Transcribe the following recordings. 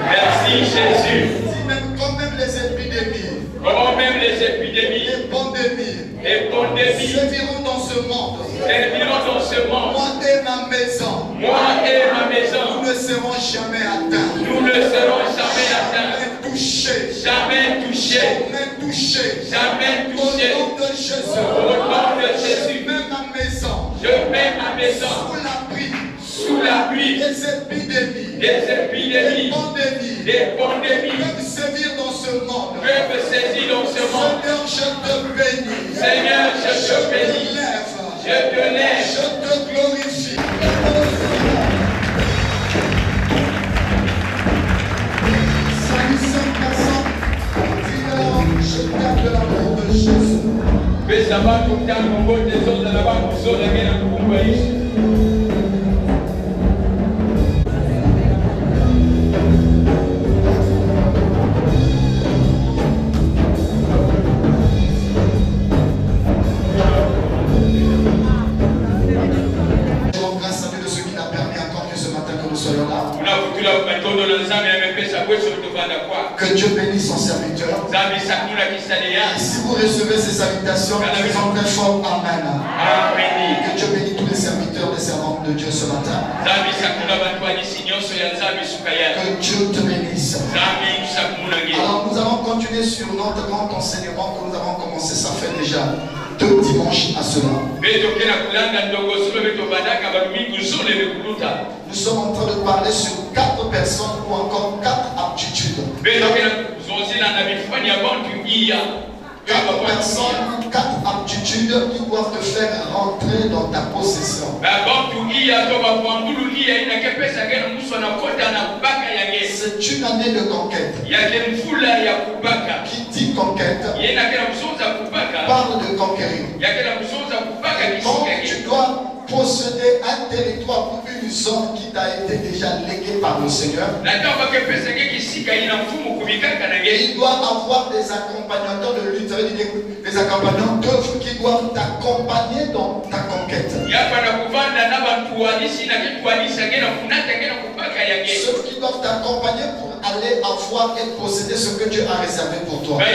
Merci Jésus. Quand même les épidémies, les pandémies serviront dans ce monde. Moi et ma maison, nous ne serons jamais atteints. Jamais touchés. Au nom de Jésus. Je mets ma maison sous l'abri des épidémies, des pandémies peuvent servir dans ce monde. Seigneur, je te bénis. Seigneur, je te bénis. Que Dieu bénisse son serviteur. Si vous recevez ces invitations, disons très fort Amen. Que Dieu bénisse tous les serviteurs et servantes de Dieu ce matin. Que Dieu te bénisse. Alors nous allons continuer sur notre grand enseignement que nous avons commencé, ça fait déjà 2 dimanches à cela. Nous sommes en train de parler sur 4 personnes ou encore 4 aptitudes. 4 personnes, 4 aptitudes qui doivent te faire rentrer dans ta possession. C'est une année de conquête. Qui dit conquête parle de conquérir. Donc tu dois posséder un territoire ou une zone qui t'a été déjà léguée par le Seigneur. Il doit avoir des accompagnateurs de lutte, des accompagnants d'œuvre qui doivent t'accompagner dans ta conquête. Ceux qui doivent t'accompagner pour aller avoir et posséder ce que Dieu a réservé pour toi. Et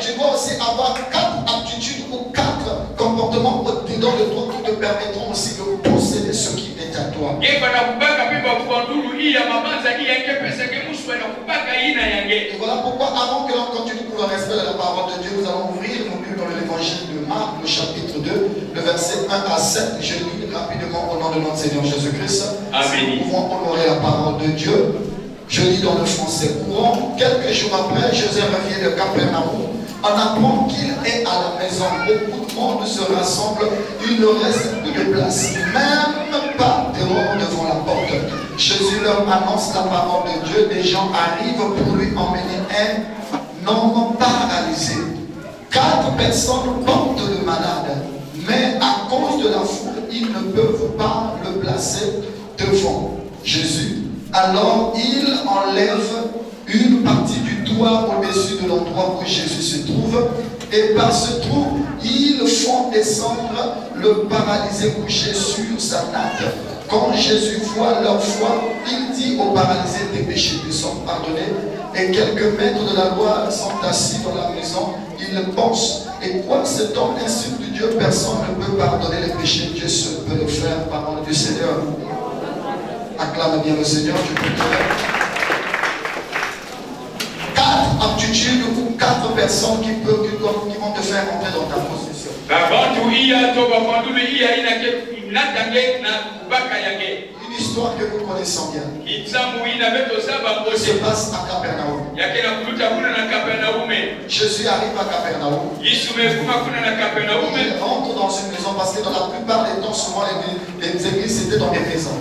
tu dois aussi avoir 4 aptitudes ou 4 comportements au-dedans de toi qui te permettront aussi de posséder ce qui est à toi. Et voilà pourquoi avant que l'on continue pour le respect de la parole de Dieu, nous allons ouvrir nos Bibles dans l'évangile de Marc, le chapitre 2, le verset 1 à 7. Je lis rapidement au nom de notre Seigneur Jésus-Christ. Nous pouvons honorer la parole de Dieu. Je lis dans le français courant. Quelques jours après, Jésus revient de Capernaum. On apprend qu'il est à la maison. Beaucoup de monde se rassemble. Il ne reste plus de place, même pas dehors devant la porte. Jésus leur annonce la parole de Dieu. Des gens arrivent pour lui emmener un homme paralysé. 4 personnes portent le malade, mais à cause de la foule, ils ne peuvent pas le placer devant Jésus. Alors il enlève une partie du toit au-dessus de l'endroit où Jésus se trouve, et par ce trou, ils font descendre le paralysé couché sur sa natte. Quand Jésus voit leur foi, il dit aux paralysés: tes péchés te sont pardonnés. Et quelques maîtres de la loi sont assis dans la maison. Ils pensent: et quoi cet homme insulte Dieu? Personne ne peut pardonner les péchés. Dieu seul peut le faire. Parole du Seigneur. Acclame bien le Seigneur. Tu peux te faire. 4 aptitudes ou 4 personnes qui vont te faire entrer dans ta position. Une histoire que vous connaissez bien. Se passe à Capernaum. Jésus arrive à Capernaum. Il rentre dans une maison parce que dans la plupart des temps, souvent les églises étaient dans des maisons.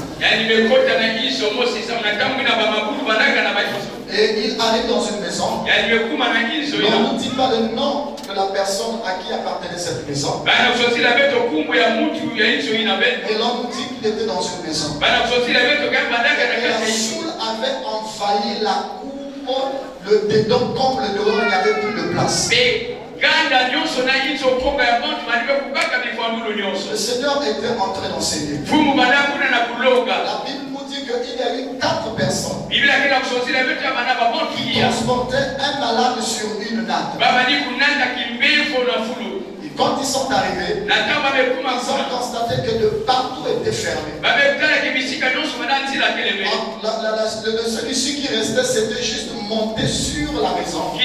Et il arrive dans une maison. On ne nous dit pas le nom de la personne à qui appartenait cette maison. Et l'on nous dit qu'il était dans une maison. Et la foule avait envahi la cour, le dedans comme le dehors, il n'y avait plus de place. Le Seigneur était entré dans ces lieux. La Bible nous dit qu'il y a eu 4 personnes qui transportaient un malade sur une natte. Et quand ils sont arrivés, ils ont constaté que de partout était fermé. Celui-ci qui restait, c'était juste monter sur la maison et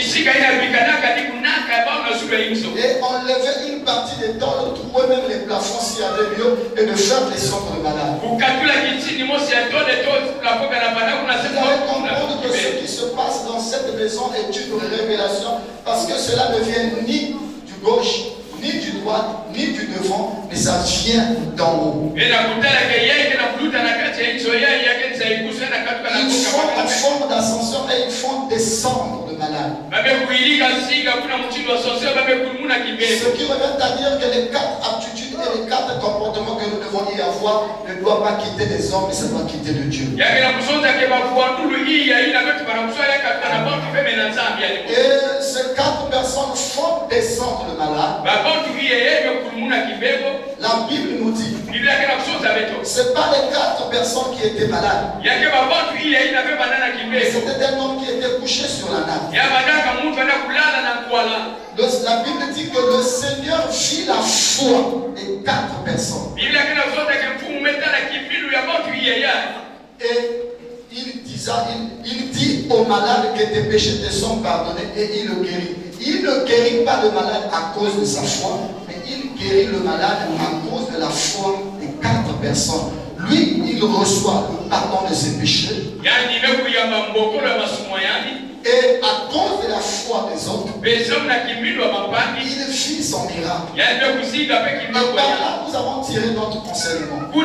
enlever une partie des tôles, trouver même les plafonds s'il y avait lieu, et de faire descendre le malade. Vous allez comprendre que ce qui se passe dans cette maison est une révélation, parce que cela ne vient ni du gauche, ni du droit, ni du devant, mais ça vient d'en haut. Ils font en forme d'ascenseur et ils font descendre le malade. Ce qui revient à dire que les 4 aptitudes et les 4 comportements que nous devons y avoir ne doivent pas quitter les hommes, mais ça doit quitter de Dieu. Et ces 4 personnes font descendre le malade. La Bible nous dit, ce n'est pas les 4 personnes qui étaient malades. C'était un homme qui était couché sur la nappe. La Bible dit que le Seigneur vit la foi des 4 personnes. Et il dit au malade que tes péchés te sont pardonnés et il le guérit. Il ne guérit pas le malade à cause de sa foi, mais il guérit le malade à cause de la foi des 4 personnes. Lui, il reçoit le pardon de ses péchés. Et à cause de la foi des autres, il vit son miracle. Et par là, nous avons tiré notre enseignement. Nous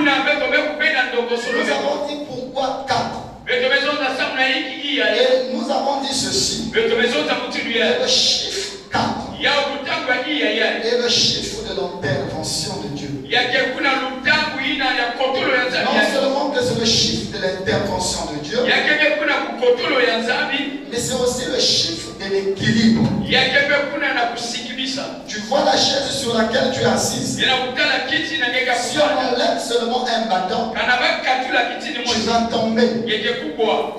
avons dit pourquoi 4. Et nous avons dit ceci. Le chiffre 4 est le chiffre de l'intervention de Dieu. Non seulement que c'est le chiffre de l'intervention de Dieu, mais c'est aussi le chiffre de l'équilibre. Tu vois la chaise sur laquelle tu es assise. Si on enlève seulement un bâton, tu vas tomber.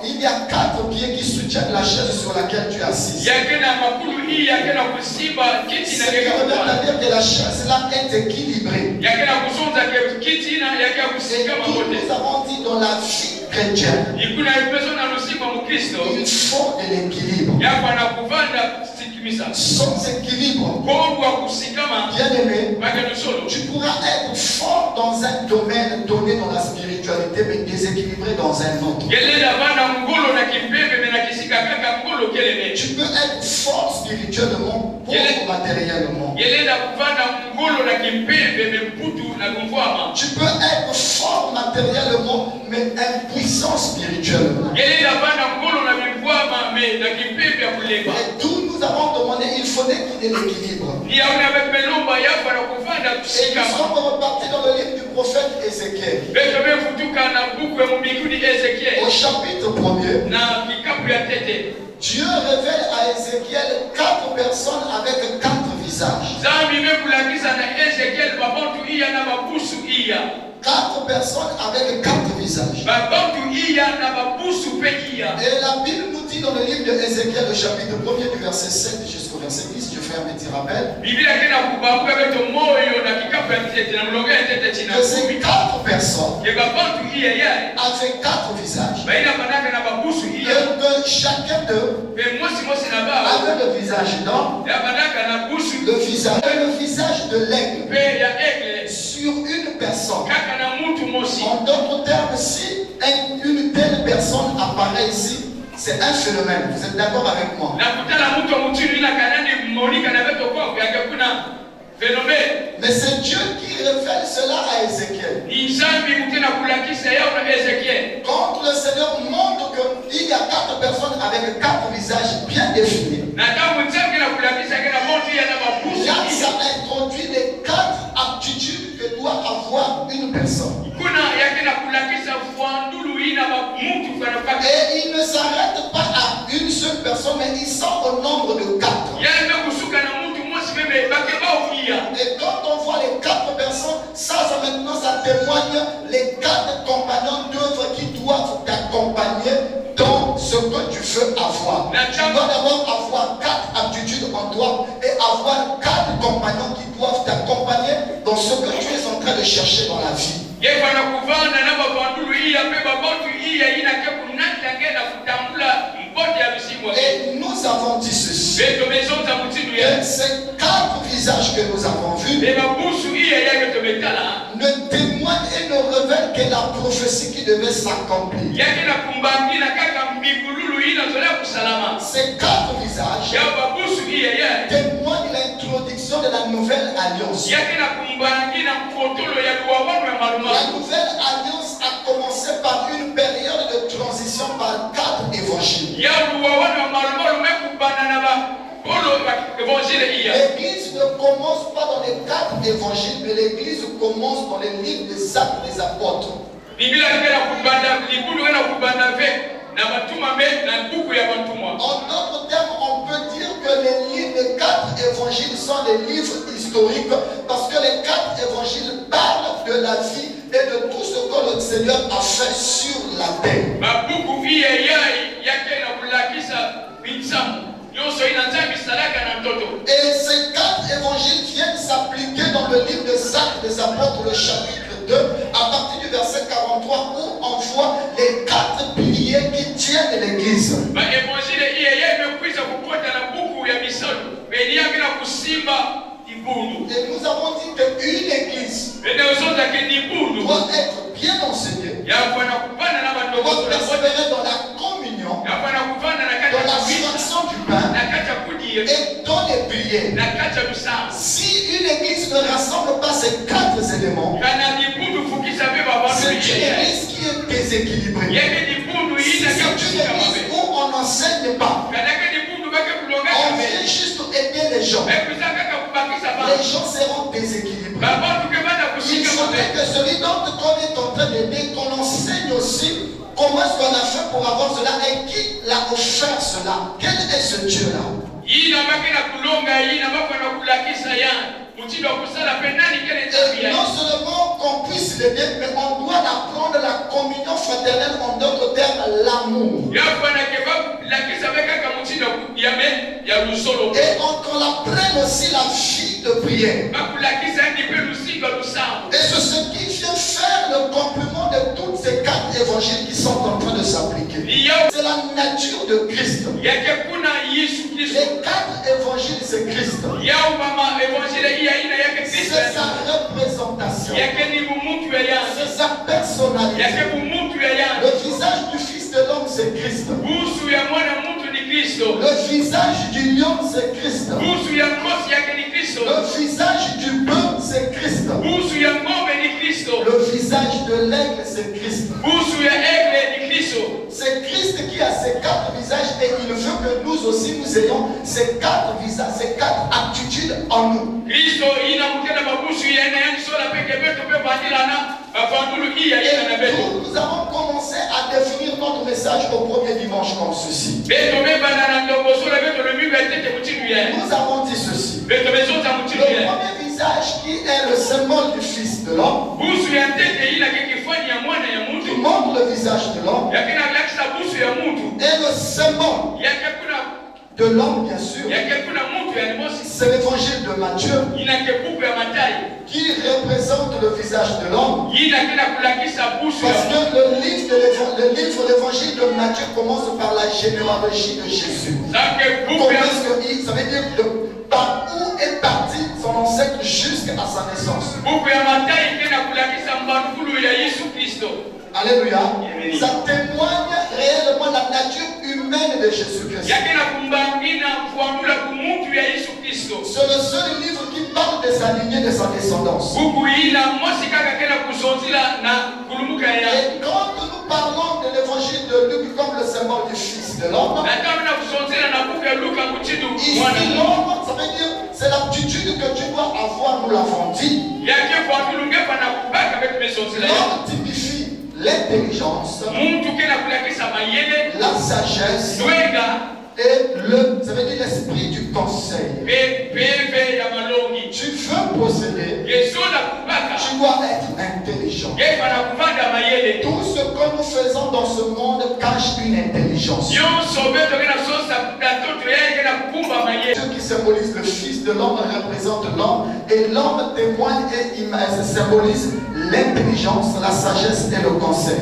Il y a 4 pieds qui soutiennent la chaise sur laquelle tu es assise. Ce qui revient à dire que la chaise là est équilibrée. Et nous avons dit dans la vie chrétienne, il faut de l'équilibre. Sans équilibre, bien aimé, tu pourras être fort dans un domaine donné dans la spiritualité, mais déséquilibré dans un autre. Tu peux être fort spirituellement, pauvre matériellement. Tu peux être fort matériellement, mais impuissant spirituellement. Et tout nous avons demandé, il faudrait qu'il y ait l'équilibre. Et nous sommes repartis dans le livre du prophète Ézéchiel. Au chapitre 1er, Dieu révèle à Ézéchiel 4 personnes avec 4 visages. 4 personnes avec 4 visages. Et la Bible nous dit dans le livre de Ézéchiel, le chapitre 1er du verset 7 jusqu'au verset 10, je fais un petit rappel. Que ces 4 personnes avec 4 visages. Et que chacun d'eux avait le visage d'homme, le visage de l'aigle sur une personne. En d'autres termes, si une telle personne apparaît ici, c'est un phénomène. Vous êtes d'accord avec moi? Mais c'est Dieu qui révèle cela à Ézéchiel. Quand le Seigneur montre qu'il y a 4 personnes avec 4 visages bien définis, ça introduit les 4 aptitudes que doit avoir une personne. Et il ne s'arrête pas à une seule personne, mais il sort au nombre de 4. Et quand on voit les 4 personnes, ça maintenant ça témoigne les 4 compagnons d'œuvre qui doivent t'accompagner dans ce que tu veux avoir. Tu dois d'abord avoir 4 aptitudes en toi et avoir 4 compagnons qui doivent t'accompagner dans ce que tu es en train de chercher dans la vie. Et nous avons dit ceci. Et ces 4 visages que nous avons vus ne témoignent et ne révèlent que la prophétie qui devait s'accomplir. Ces 4 visages témoignent l'introduction de la nouvelle alliance. La nouvelle alliance a commencé par quatre évangiles, mais l'église commence dans les livres des Actes des Apôtres. En d'autres termes, on peut dire que les quatre évangiles sont des livres historiques parce que les quatre évangiles parlent de la vie et de tout ce que le Seigneur a fait sur la terre. Et ces quatre évangiles viennent s'appliquer dans le livre des Actes des Apôtres, le chapitre 2, à partir du verset 43, où on voit les quatre piliers qui tiennent l'église. Et nous avons dit qu'une église doit être bien enseignée, doit persévérer dans la communion, dans la fraction du pain et dans les prières. Si une église ne rassemble pas ces quatre éléments, c'est une église qui est déséquilibrée. C'est une église où on n'enseigne pas. On vient juste aider les gens. Les gens seront déséquilibrés. Il faudrait que celui dont on est en train d'aider, qu'on enseigne aussi comment est-ce qu'on a fait pour avoir cela et qui l'a offert cela. Quel est ce Dieu-là? Et non seulement qu'on puisse l'aider, mais on doit apprendre la communion fraternelle, en d'autres termes, l'amour. Et qu'on apprenne aussi la vie de prière. Et c'est ce qui vient faire le complément de tous ces quatre évangiles qui sont en train de s'appliquer. C'est la nature de Christ. Les quatre évangiles, c'est Christ. C'est sa représentation. C'est sa personnalité. Le visage du Fils de l'homme, c'est Christ. Le visage du lion, c'est Christ. Le visage du bœuf, c'est Christ. Le visage de l'aigle, c'est Christ. C'est Christ qui a ces quatre visages et il veut que nous aussi nous ayons ces quatre visages, ces quatre attitudes en nous. Et nous avons commencé à définir notre message au premier dimanche comme ceci. Nous avons dit ceci. Le premier visage qui est le symbole du Fils de l'homme, qui montre le visage de l'homme, est le symbole de l'homme, bien sûr. C'est l'évangile de Matthieu qui représente le visage de l'homme. Parce que le livre de l'évangile de Matthieu commence par la généalogie de Jésus. Ça veut dire par où est parti son ancêtre jusqu'à sa naissance. Alléluia. Ça témoigne réellement la nature humaine de Jésus-Christ. C'est le seul livre qui parle de sa lignée, de sa descendance. Et quand nous parlons de l'évangile de Luc comme le symbole du Fils de l'homme, ici l'homme, ça veut dire c'est l'aptitude que tu dois avoir, nous l'avons dit. L'homme typifie l'intelligence, la sagesse et ça veut dire l'esprit du conseil. Tu veux posséder, tu dois être intelligent. Tout ce que nous faisons dans ce monde cache une intelligence. Ce qui symbolise le Fils de l'homme représente l'homme, et l'homme témoigne et symbolise l'intelligence, la sagesse et le conseil.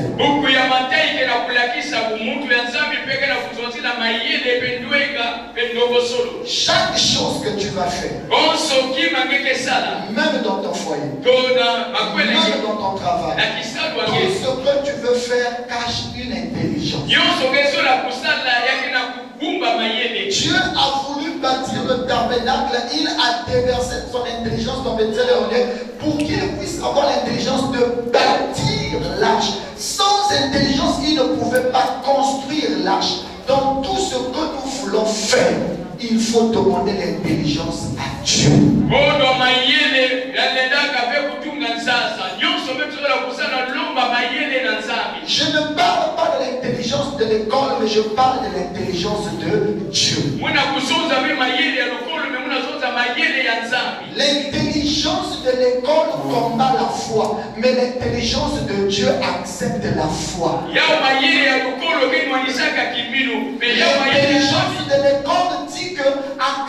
Chaque chose que tu vas faire, même dans ton foyer, même dans ton travail, tout ce que tu veux faire cache une intelligence. Dieu a voulu bâtir le tabernacle, il a déversé son intelligence dans Bethel pour qu'il puisse avoir l'intelligence de bâtir l'arche. Sans intelligence, il ne pouvait pas construire l'arche. Dans tout ce que nous voulons faire, il faut demander l'intelligence à Dieu. Je ne parle pas de l'intelligence de l'école, mais je parle de l'intelligence de Dieu. L'intelligence de l'école combat la foi, mais l'intelligence de Dieu accepte la foi. L'intelligence de l'école dit qu'à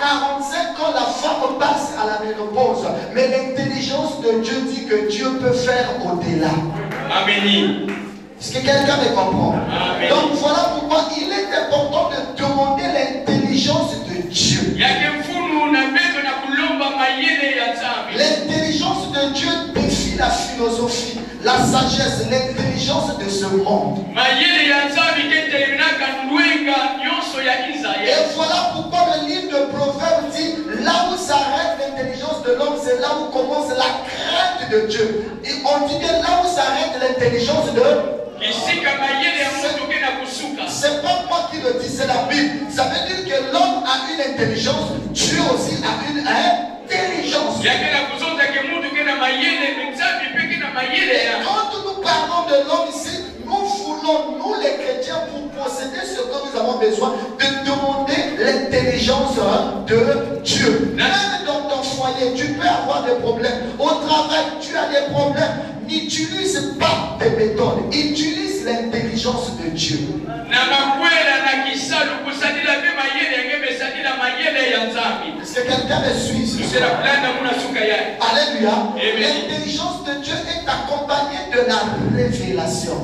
45 ans, la femme passe à la ménopause, mais l'intelligence de Dieu dit que Dieu peut faire au-delà. Amen. Est-ce que quelqu'un me comprend? Amen. Donc voilà pourquoi il est important de demander l'intelligence de Dieu. L'intelligence de Dieu défie la philosophie, la sagesse, l'intelligence de ce monde. Et voilà pourquoi le livre de Proverbes dit, là où s'arrête l'intelligence de l'homme, c'est là où commence la crainte de Dieu. Et on dit que là où s'arrête l'intelligence de c'est pas moi qui le dis, c'est la Bible. Ça veut dire que l'homme a une intelligence, Dieu aussi a une intelligence. Et quand nous parlons de l'homme ici, nous voulons, nous les chrétiens, pour posséder ce que nous avons besoin, de demander l'intelligence de Dieu. Même dans ton foyer, tu peux avoir des problèmes. Au travail, tu as des problèmes. N'utilise pas des méthodes, utilise l'intelligence de Dieu. Est-ce que quelqu'un me suit? Alléluia. L'intelligence de Dieu est accompagnée de la révélation.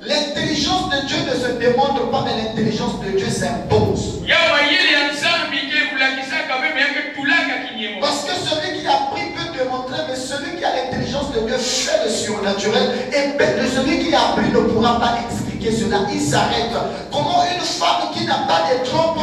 L'intelligence de Dieu ne se demande pas, mais l'intelligence de Dieu s'impose. Parce que celui qui a appris peut démontrer, mais celui qui a l'intelligence de Dieu fait le surnaturel. Et celui qui a appris ne pourra pas expliquer cela. Il s'arrête. Comment une femme qui n'a pas de trompe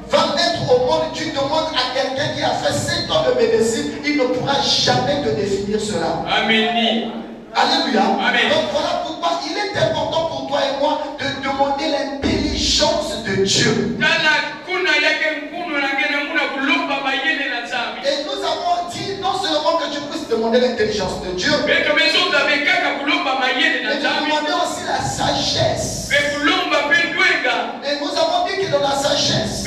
va mettre au monde? Tu demandes à quelqu'un qui a fait 7 ans de médecine, il ne pourra jamais te définir cela. Amen. Alléluia. Amen. Donc voilà pourquoi il est important pour toi et moi de demander l'intelligence de Dieu. Et nous avons dit non seulement que tu puisses demander l'intelligence de Dieu, mais de demander aussi la sagesse. Et nous avons dit que dans la sagesse,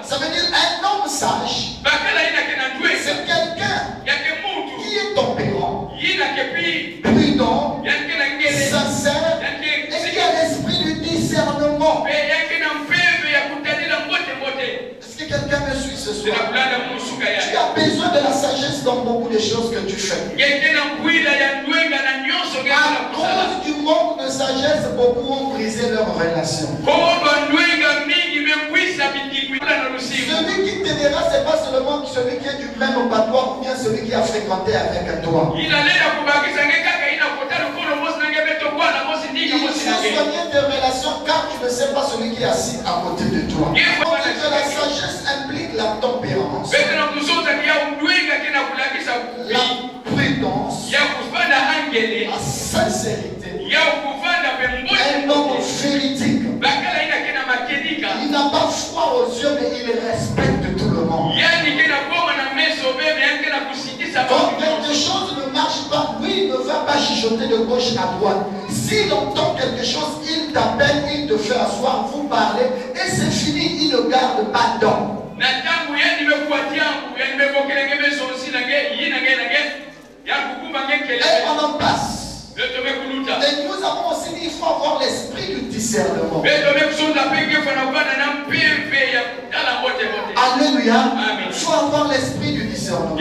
ça veut dire un homme sage, c'est quelqu'un qui est tempérant, prudent, sincère, et qui a l'esprit du discernement. Est-ce que quelqu'un me suit ce soir? Tu as besoin de la sagesse dans beaucoup de choses que tu fais. À cause du manque de sagesse, beaucoup ont brisé leur relation. Celui qui t'aidera, ce n'est pas seulement celui qui est du même abattoir ou bien celui qui a fréquenté avec toi. Il faut soigner tes relations car tu ne sais pas celui qui est assis à côté de toi. Donc la sagesse implique la tempérance, la prudence, la sincérité, un homme véridique. Il n'a pas froid aux yeux, mais il respecte tout le monde. Quand quelque chose ne marche pas, lui, il ne va pas chuchoter de gauche à droite. S'il entend quelque chose, il t'appelle, il te fait asseoir, vous parlez, et c'est fini, il ne garde pas d'homme. Et on en passe. Et nous avons aussi dit qu'il faut avoir l'esprit du discernement. Alléluia. Il faut avoir l'esprit du discernement.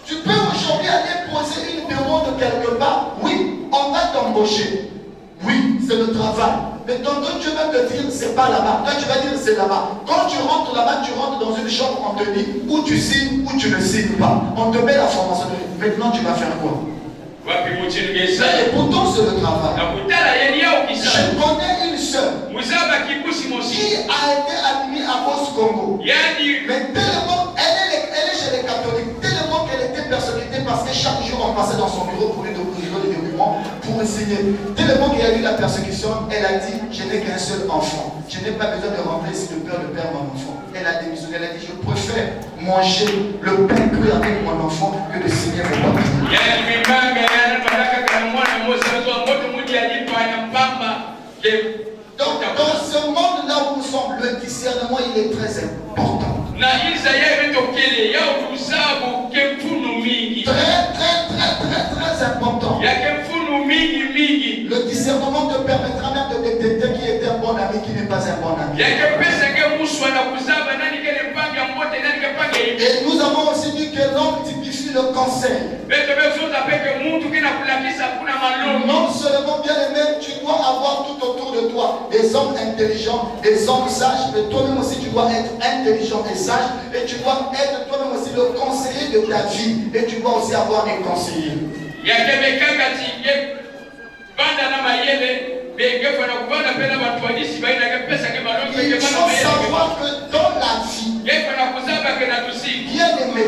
Tu peux aujourd'hui aller poser une demande quelque part. Oui, on va t'embaucher. Oui, c'est le travail. Mais tantôt tu vas te dire c'est pas là-bas. Toi tu vas dire c'est là-bas. Quand tu rentres là-bas, tu rentres dans une chambre, on te dit où tu signes ou tu ne signes pas. On te met la formation. Maintenant tu vas faire quoi? Et pourtant c'est le travail. Je connais une sœur qui a été admise à Mos Congo. Mais tellement, elle est chez les catholiques, tellement qu'elle était persécutée parce que chaque jour on passait dans son bureau pour lui donner des documents. moment pour essayer. Dès le moment qu'il y a eu la persécution, elle a dit, je n'ai qu'un seul enfant. Je n'ai pas besoin de rentrer si le père perd mon enfant. Elle a démissionné, elle a dit, je préfère manger le pain cru avec mon enfant que de signer mon papier. Donc dans ce monde-là où nous sommes, le discernement il est très important. Très important. Le discernement te permettra même de détecter qui est un bon ami, qui n'est pas un bon ami. Et nous avons aussi dit que l'homme typifie le conseil. Non seulement bien aimé, tu dois avoir tout autour de toi des hommes intelligents, des hommes sages, mais toi-même aussi tu dois être intelligent et sage, et tu dois être toi-même aussi le conseiller de ta vie, et tu dois aussi avoir des conseillers. Il faut savoir que dans la vie, bien aimé,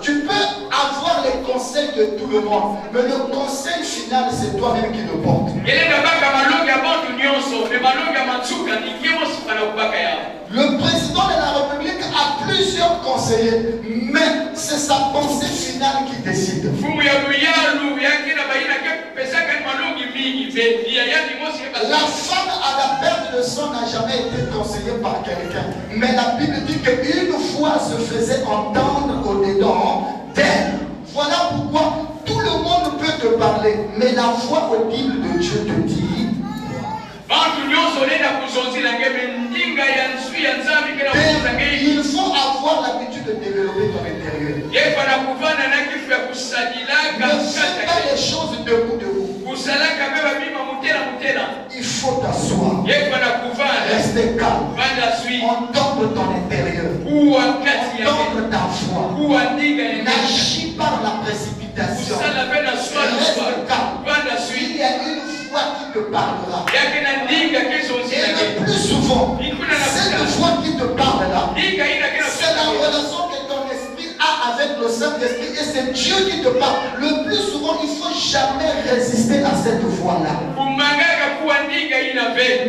tu peux avoir les conseils de tout le monde, mais le conseil final c'est toi-même qui le portes. Le président de la République a plusieurs conseillers, mais c'est sa pensée finale qui décide. La femme à la perte de sang n'a jamais été conseillée par quelqu'un, mais la Bible dit qu'une voix se faisait entendre au-dedans d'elle. Voilà pourquoi tout le monde peut te parler, mais la voix audible de Dieu te dit. Il faut avoir l'habitude de développer ton intérieur. Ne fais pas les choses debout. Il faut t'asseoir, rester calme, entendre ton intérieur, entendre ta voix. N'agis pas dans la précipitation, reste calme. Il y a une voix qui te parlera, et le plus souvent cette voix qui te parlera, c'est la relation que ton esprit a avec le Saint-Esprit, et c'est Dieu qui te parle. Le plus souvent, il ne faut jamais résister à cette voix-là.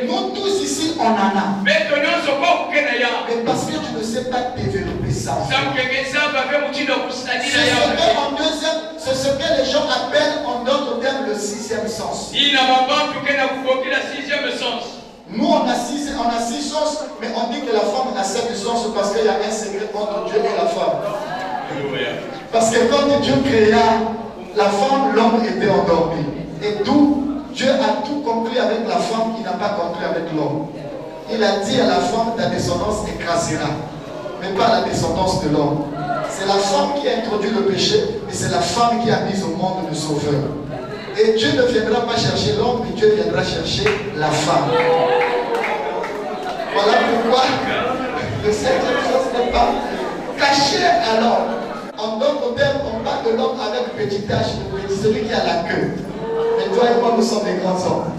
Nous tous ici, on en a. Mais parce que tu ne sais pas développer ça. C'est ce que les gens appellent en d'autres termes le sixième sens. Nous, on a six sens, mais on dit que la femme a sept sens parce qu'il y a un secret entre Dieu et la femme. Parce que quand Dieu créa la femme, l'homme était endormi. Et d'où Dieu a tout compris avec la femme qui n'a pas compris avec l'homme. Il a dit à la femme, ta descendance écrasera, mais pas la descendance de l'homme. C'est la femme qui a introduit le péché, mais c'est la femme qui a mis au monde le sauveur. Et Dieu ne viendra pas chercher l'homme, mais Dieu viendra chercher la femme. Voilà pourquoi le septième sens n'est pas caché à l'homme. En d'autres termes, on parle de l'homme avec petit h, celui qui a la queue. Mais toi et moi, nous sommes des grands hommes.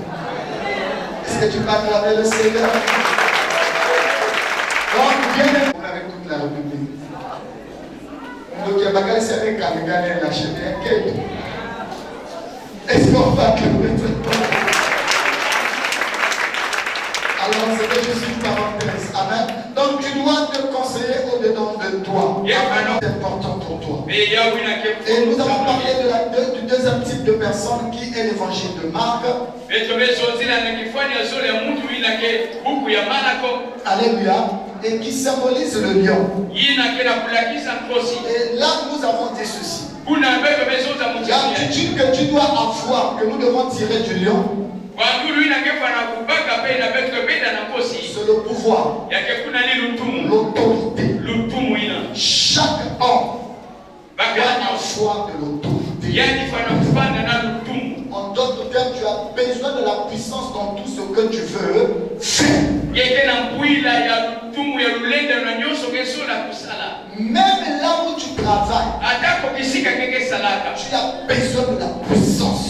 Est-ce que tu peux acclamer le Seigneur? Donc, bien avec toute la République. Donc, il y a Bakali Séré Kamigane la chaîne. Est-ce qu'on va acclamer cette parole? Alors, c'était juste une parenthèse. Amen. Donc, tu dois te conseiller au-dedans de toi. C'est important pour toi. Et nous avons parlé du deuxième type de personne qui est l'évangile de Marc. Alléluia. Et qui symbolise le lion. Et là, nous avons dit ceci. Il y a l'attitude que tu dois avoir, que nous devons tirer du lion. C'est le pouvoir, l'autorité. Chaque homme doit avoir de l'autorité. En d'autres termes, tu as besoin de la puissance dans tout ce que tu veux faire. Même là où tu travailles, tu as besoin de la puissance.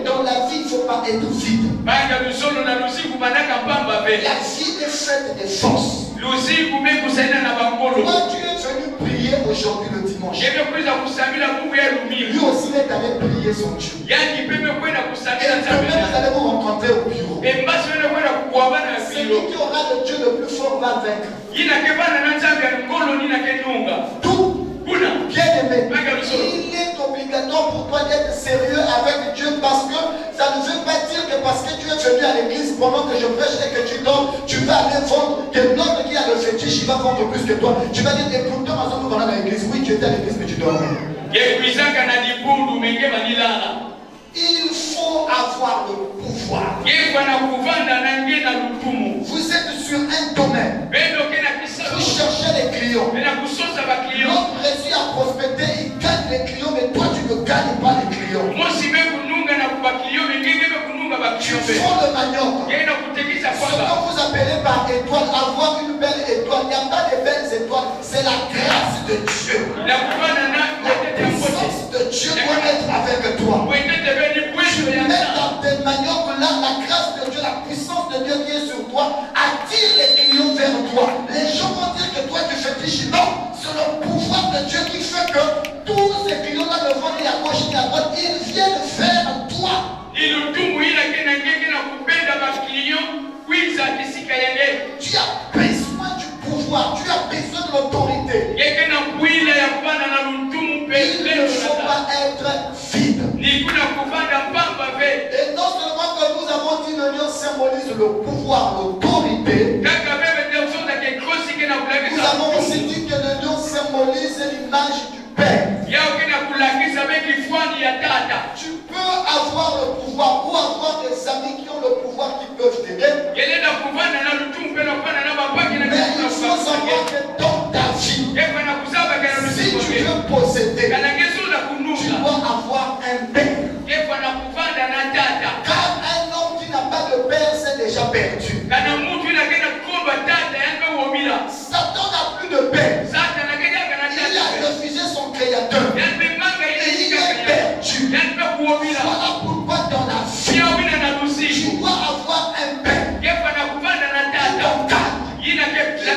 Dans la vie, il ne faut pas être vide. Banga lusolo na lusiku manaka mpamba pe. La vie est faite de force. Lusiku mekusaina na bangolo. Toi, tu es venu prier aujourd'hui le dimanche. Yeye kuza kusamila Mungu ya lumili. Lui aussi est allé prier son Dieu. Yani peme kwenda Et kusamila demain, Nzambe. vous allez vous rencontrer au bureau. E mbasi wena kwenda kukuabana na Celui bilo. qui aura le Dieu le plus fort va vaincre. Yina kebana na Nzambe ya ngolo nina kenunga. Tout Kuna. bien aimé. Banga lusolo. Il est obligatoire pour toi d'être sérieux avec Dieu parce que ça ne veut pas dire que parce que tu es venu à l'église pendant que je prêche et que tu dors, tu vas aller vendre, que l'autre qui a le fétiche, il va vendre plus que toi. Tu vas dire, écoute, maintenant nous allons à l'église. Oui, tu étais à l'église, mais tu dormais. Yekuizanga na dibundu menge manilala. Il faut avoir le pouvoir. Yekwana kuvanda na nge na lutumu. Vous êtes sur un domaine. Bendo kena Vous kisalo. cherchez les clients. Bena kusosa ba client. L'autre réussit à prospecter, il gagne les clients, mais toi tu ne gagnes pas les clients. Mosi be kununga na kuba client menge be kununga ba Tu client be. fais le manioc. Yena kutekisa Ce kwamba. que vous appelez par étoile, avoir une belle étoile, il n'y a pas de belles étoiles, c'est la grâce de Dieu. Na kuvanda na La tete ya mbote. puissance de Dieu doit être avec toi. Wetete be ni Tu pwezo ya mets nzambe. dans tes maniocs là, la grâce de Dieu, la puissance de Dieu qui est sur toi, attire les clients vers toi. Les gens vont dire que toi tu fais fichi. Non, c'est le pouvoir de Dieu qui fait que tous ces clients-là ne vont ni à gauche ni à droite, ils viennent vers toi. Ilutumu ila kena ngeke na kupenda ba client kwiza kisika yenge. Tu as besoin du pouvoir, tu as besoin de l'autorité. Yeke na kuila ya kuvanda na lutumu pe Il ne leo faut na. pas être vide. Ni kuna kuvanda mpamba pe. Et non seulement que nous avons dit le lion symbolise le pouvoir, l'autorité, Kaka bebe te usota ke krosi kena nous kulakisa. avons aussi dit que le lion symbolise l'image du Père. Yao kena kulakisa be kifwani ya tata. Tu peux avoir le pouvoir ou avoir des amis qui ont le pouvoir qui peuvent t'aider. Yele na kuvanda na lutumu pe na kuvanda na bapaki na Mais il kuna faut savoir kufanya. que dans ta vie, Yekwa na kuzaba kana si lusiku tu ke. veux posséder, Kana kesu na tu kununga. dois avoir un père. Yekwa na kuvanda na tata. Car un homme qui n'a pas de père, c'est déjà perdu. Kana mutu ila kena komba tata yanka womila. Satan n'a plus de père. Sata na kenya kana Il a tata. refusé son créateur. Yanbe manga ila Et il jika est kanya. perdu. Yanbe kuwomila. Voilà pourquoi dans la vie, Siya wina na tu lusiku. dois avoir un père. Yekwa na kuvanda na Ton tata. cadre. Yina ke lakisa.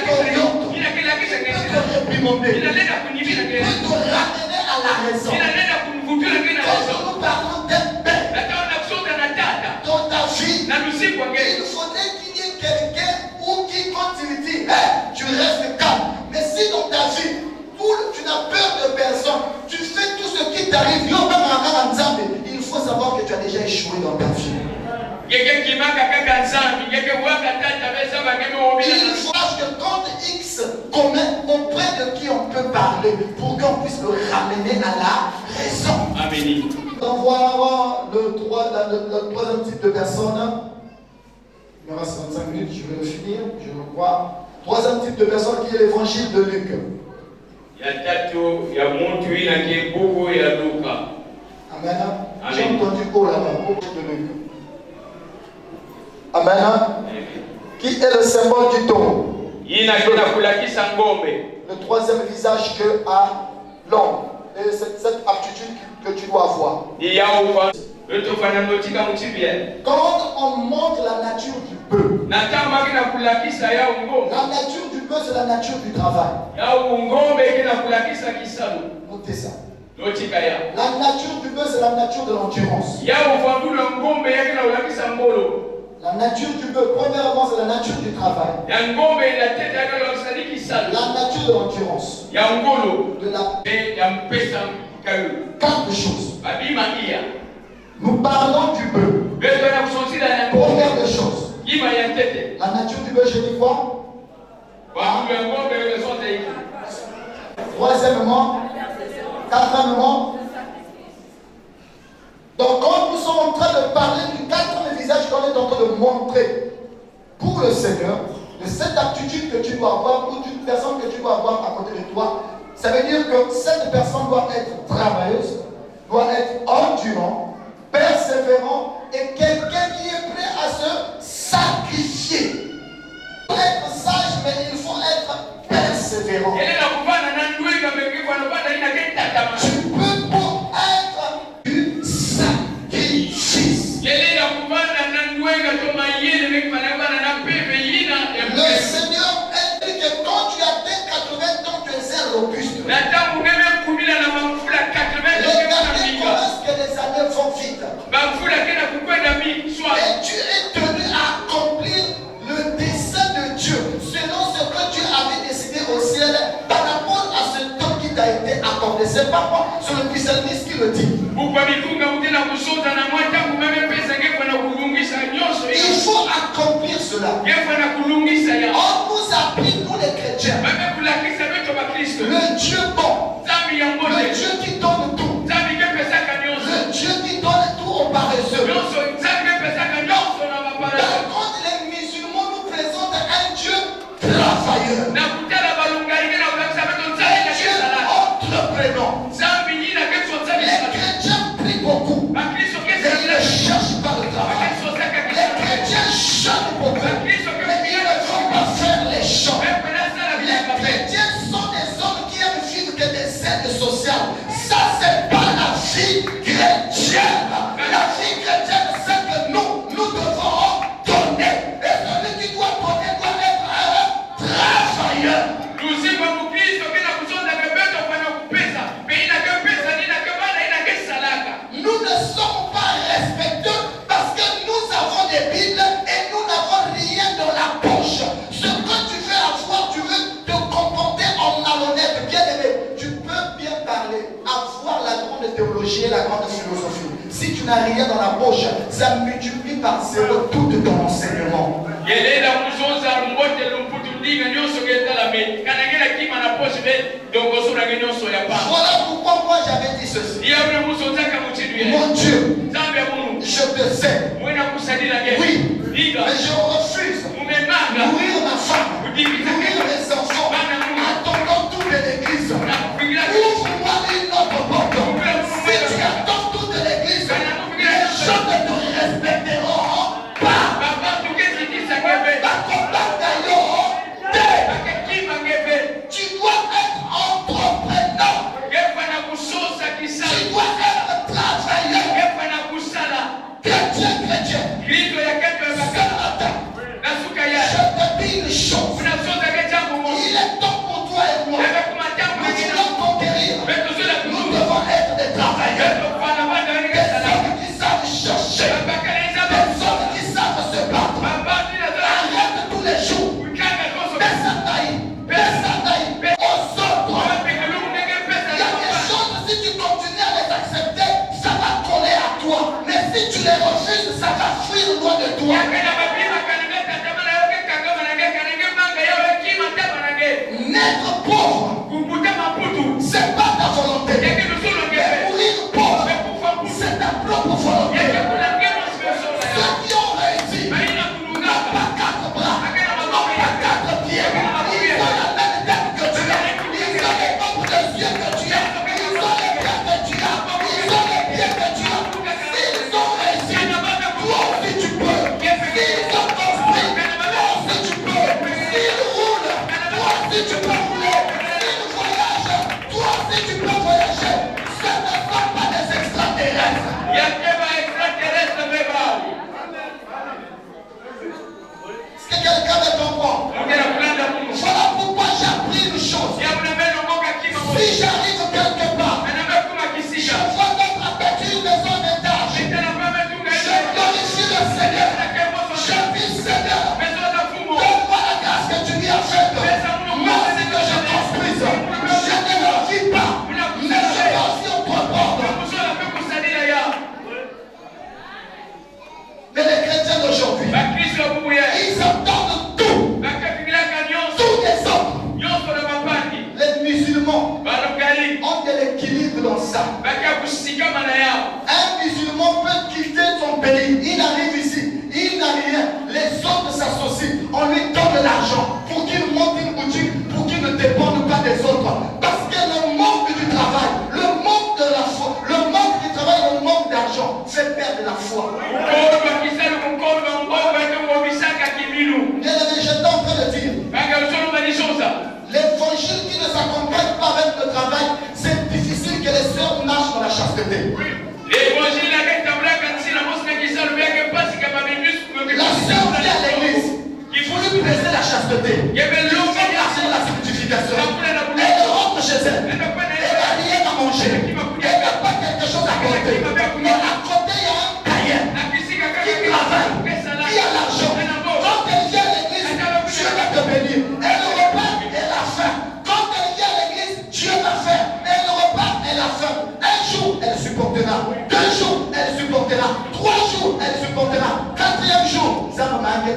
Yina ke lakisa Il peut kenya. te réprimander. Yina lenda kunibina Il kenya. peut te ramener à la raison. Yina lenda kunivutula kenya Quand leso. nous parlons d'un père Nataka na kusota na tata. dans ta vie, Na lusiku il wange. faudrait qu'il y ait quelqu'un ou qui, quand il dit, hey, tu restes calme. Mais si dans ta vie, tu n'as peur de personne, tu fais tout ce qui t'arrive, il faut savoir que tu as déjà échoué dans ta vie. Yeke kimaka kaka nzambi. Yeke waka tata besa bageme womila Il na. faut que quand X commet auprès de qui on peut parler pour qu'on puisse le ramener à la raison. Amen. On va avoir le troisième type de personne. Il me reste 25 minutes, je vais le finir, je le crois. Troisième type de personne qui est l'évangile de Luc. Ya tatu ya muntu ina ke buku ya Luka. Amen. Amen. J'ai entendu haut là-bas, haut de Luc. Amen. Qui est le symbole du taureau? Yina kena kulakisa ngombe. Le troisième visage que a l'homme. Et c'est cette aptitude que tu dois avoir. Ni yao kwa. Yoto fana notika mutibia. Quand on montre la nature du bœuf, Natamba kena kulakisa yao ngombe. la nature du bœuf, c'est la nature du travail. Yao ngombe kena kulakisa kisalu. Notez ça. Notika ya. La nature du bœuf, c'est la nature de l'endurance. Yao fandula ngombe yakena kulakisa mbolo. La nature du bœuf, premièrement, c'est la nature du travail. Ya ngombe ina tete yakena kulakisa kisalu. La nature de l'endurance. Ya ngolo. De la Ya mpesa kayu. quatre choses. Babima iya. Nous parlons du bœuf. Beto na kusonsila na Première ngombe. des choses. Yima ya tete. La nature du bœuf, je dis quoi? Wandula ngombe yote sonte iki. Troisièmement, quatrièmement. Donc quand nous sommes en train de parler du quatrième visage qu'on est en train de montrer pour le Seigneur, de cette aptitude que tu dois avoir ou d'une personne que tu dois avoir à côté de toi, ça veut dire que cette personne doit être travailleuse, doit être endurant, persévérant et quelqu'un qui est prêt à se sacrifier. Il faut être sage, mais il faut être persévérant. Yele na kuvana na ndwega mekifwa na bana ina kenta tama. Tu peux pour être du sacrifice. Yele na kuvana na le dit. Il faut accomplir cela. On nous a pris, nous les chrétiens, le Dieu bon, le Dieu qui donne tout, le Dieu qui donne tout aux paresseux. Par contre, les musulmans nous présentent un Dieu travailleur, un Dieu entreprenant. Les chrétiens prient beaucoup, mais ils ne cherchent pas le travail. Les chrétiens chantent beaucoup, mais ils ne vont pas faire les chants. Les chrétiens sont des hommes qui aiment vivre que des aides sociales. Ça, c'est pas la vie chrétienne. La vie chrétienne, c'est que nous devons donner. Et celui qui doit donner doit être un travailleur. Nous ne sommes pas respectueux parce que nous avons des Bibles et nous n'avons rien dans la poche. Ce que tu veux avoir, tu veux te comporter en malhonnête. Bien aimé, tu peux bien parler, avoir la grande théologie et la grande philosophie. Si tu n'as rien dans la poche, ça multiplie par zéro tout ton enseignement. Voilà pourquoi moi j'avais dit ceci. Mon Dieu, je te sais. Oui, mais je refuse nourrir ma femme, nourrir mes enfants, attendant tout de l'église. Ouvre-moi une autre porte. Si tu attends toute l'église, les gens ne te respecteront pas. Tu dois être entrepreneur. Tu dois être travailleur. Chrétien. Ce matin, je te dis une chose.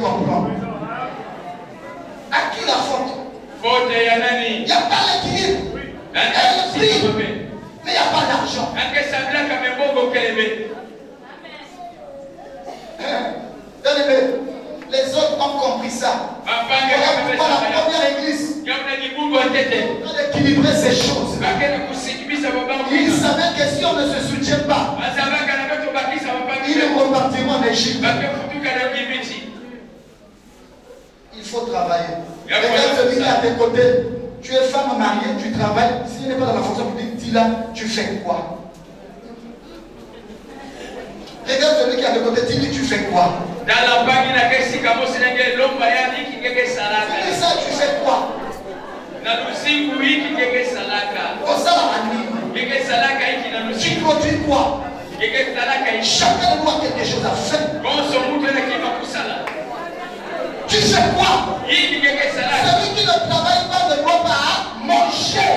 manqué comprendre. À qui la faute? Faute ya nani? Il n'y a pas l'équilibre. Elle prie, mais il n'y a pas d'argent. Les autres ont compris ça. Voilà pourquoi la première église a équilibré ces choses. Ils savaient que si on ne se soutient pas, ils repartiront en Égypte. Il faut travailler. Regarde celui qui est à tes côtés. Tu es femme mariée, tu travailles. S'il n'est pas dans la fonction publique, dis-là, tu fais quoi? Regarde celui qui est à tes côtés, dis-lui, tu fais quoi? Dans la banque, dis ça, tu fais quoi? Tu produis quoi? Chacun de nous a quelque chose à faire. Tu fais quoi? Celui qui ne travaille pas ne doit pas manger.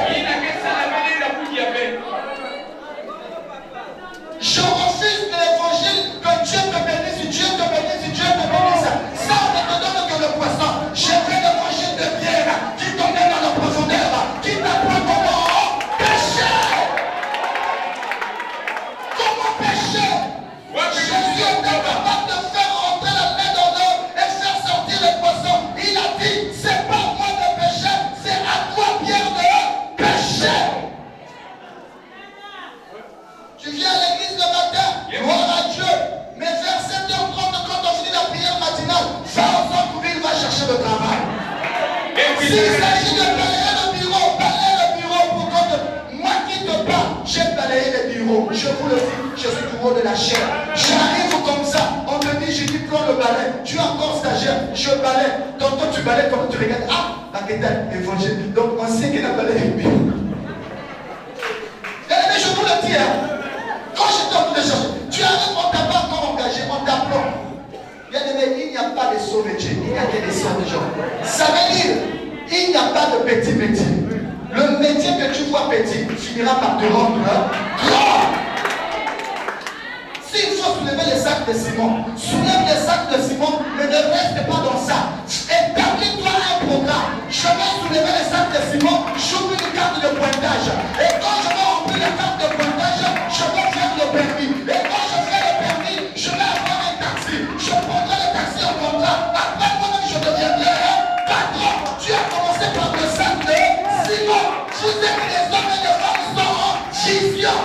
Je refuse de l'évangile que Dieu te bénisse, Dieu te bénisse, Dieu te bénisse. Ça ne te donne que le poisson. Je veux l'évangile de Pierre qui t'emmène dans la profondeur, qui t'apprend comment pécher. Comment pécher? Jésus était capable de faire rentrer la main dans l'eau et faire sortir le poisson. Il a dit, c'est pas moi de pécher, c'est à toi Pierre de pécher. Tu viens à l'église le matin, gloire à Dieu, mais vers 7h30 quand on finit la prière matinale, va au centre-ville, va chercher le travail. S'il s'agit de balayer le bureau pour quand moi qui te parle, j'ai balayé le bureau. Je vous le dis, je suis du haut de la chair. J'arrive comme ça, on me dit, j'ai dit prends le balai. Tu es encore stagiaire, je balaye. Tantôt tu balayes, comme tu regardes, ah, la quête évangile. Donc on sait qu'il a balayé le bureau. Mais je vous le dis, quand j'étais en train de chercher, tu arrives, on t'a pas encore engagé, on t'apprend. Bien aimé, il n'y a pas de sauts métiers, il n'y a que des sauts de gens. Ça veut dire, il n'y a pas de petit métier. Le métier que tu vois petit finira par te rendre grand. S'il faut soulever les sacs de ciment, soulève les sacs de ciment, mais ne reste pas dans ça. Établis-toi un programme. Je vais soulever les sacs de ciment, j'ouvre une carte de pointage. Et quand je vais remplir la carte de pointage, je vais faire le permis. Et quand je fais le permis, je vais avoir un taxi. Je prendrai le taxi en contrat. Après moi-même, je deviendrai patron. Tu as commencé par le sac de ciment. Vous êtes les hommes et les femmes sont en vision.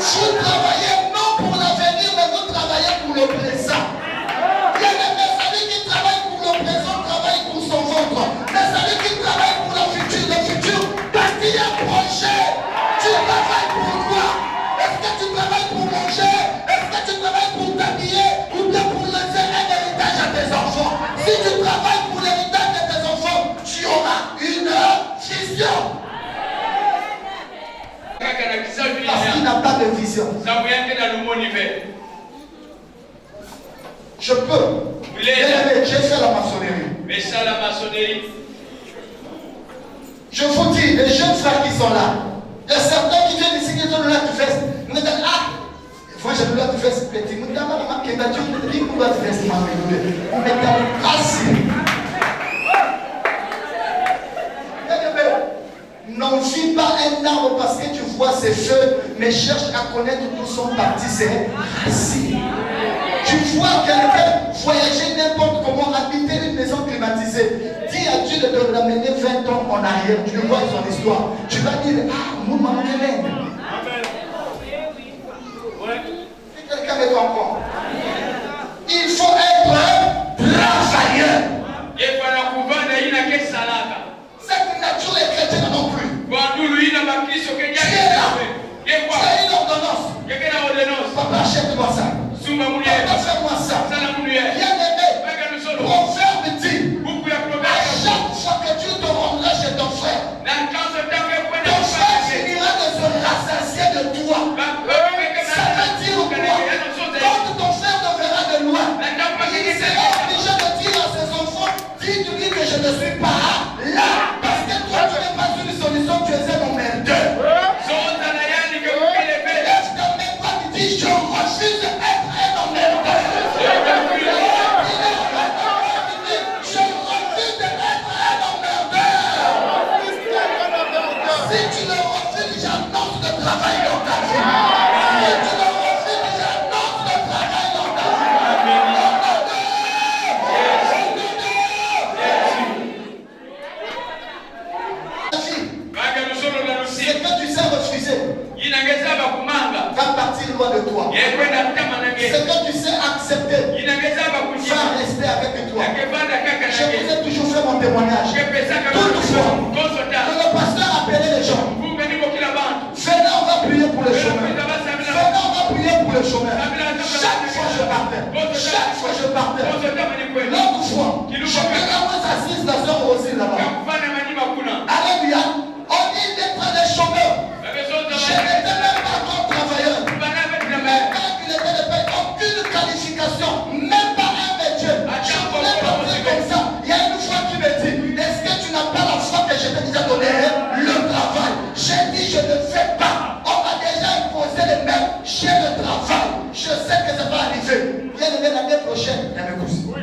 Vous travaillez non pour l'avenir, mais vous travaillez pour le présent. Il y a des personnes qui travaillent pour le présent, travaillent pour son ventre. Mais celui qui travaille pour le futur, bâtit un projet. Tu travailles pour quoi? Est-ce que tu travailles pour manger? Est-ce que tu travailles pour t'habiller? Ou bien pour laisser un héritage à tes enfants? Si tu travailles pour l'héritage de tes enfants, tu auras une vision. Parce qu'il n'a pas de vision. Je peux. J'ai fait la maçonnerie. Je vous dis, les jeunes frères qui sont là, il y a certains qui viennent ici qui ont le lac du fest. Ils me disent, ah, moi j'ai le lac du fest petit. Ils me disent, ah, qui est Dieu, qui est le lac du fest. On met ta grâce. N'envie pas un arbre parce que tu vois ses feuilles, mais cherche à connaître tout son parti, ses racines. Tu vois quelqu'un voyager n'importe comment, habiter une maison climatisée. Dis à Dieu de te ramener 20 ans en arrière, tu vois son histoire. Tu vas dire, ah, nous m'en venons. Si quelqu'un me comprend, il faut être travailleur. Cette nature est chrétienne non plus. Tu es là. Tu as une ordonnance. Papa, achète-moi ça. Papa, fais-moi ça. Bien aimé. Proverbe dit, à chaque fois que tu te rendras chez ton frère, ton frère finira de se rassasier de toi. Ça veut dire quoi? Quand ton frère te verra de loin, il sera obligé de dire à ses enfants, dites-lui que je ne suis pas là. Parce que toi, tu n'es pas une solution, tu es un emmerdeur. Lève ta main droite et dis, je loin de toi. C'est que tu sais accepter. Va rester avec toi. Je vous ai toujours fait mon témoignage. Toutefois, que le pasteur appelait les gens. Venez, on va prier pour les chômeurs. Venez, on va prier pour les chômeurs. Chaque fois je partais. Chaque fois je partais. L'autre fois, je me assise la soeur aussi là-bas. Alléluia. On dit d'être des chômeurs. Je n'étais même pas encore travailleur. Même quand il était de paix, aucune qualification, même pas un métier. Je voulais partir comme ça. Il y a une fois qui me dit, est-ce que tu n'as pas la foi que je t'ai déjà donné, le travail? J'ai dit, je ne fais pas. On m'a déjà imposé les mêmes. J'ai le travail. Je sais que ça va arriver. Bien aimé, l'année prochaine, il y a mes cousins.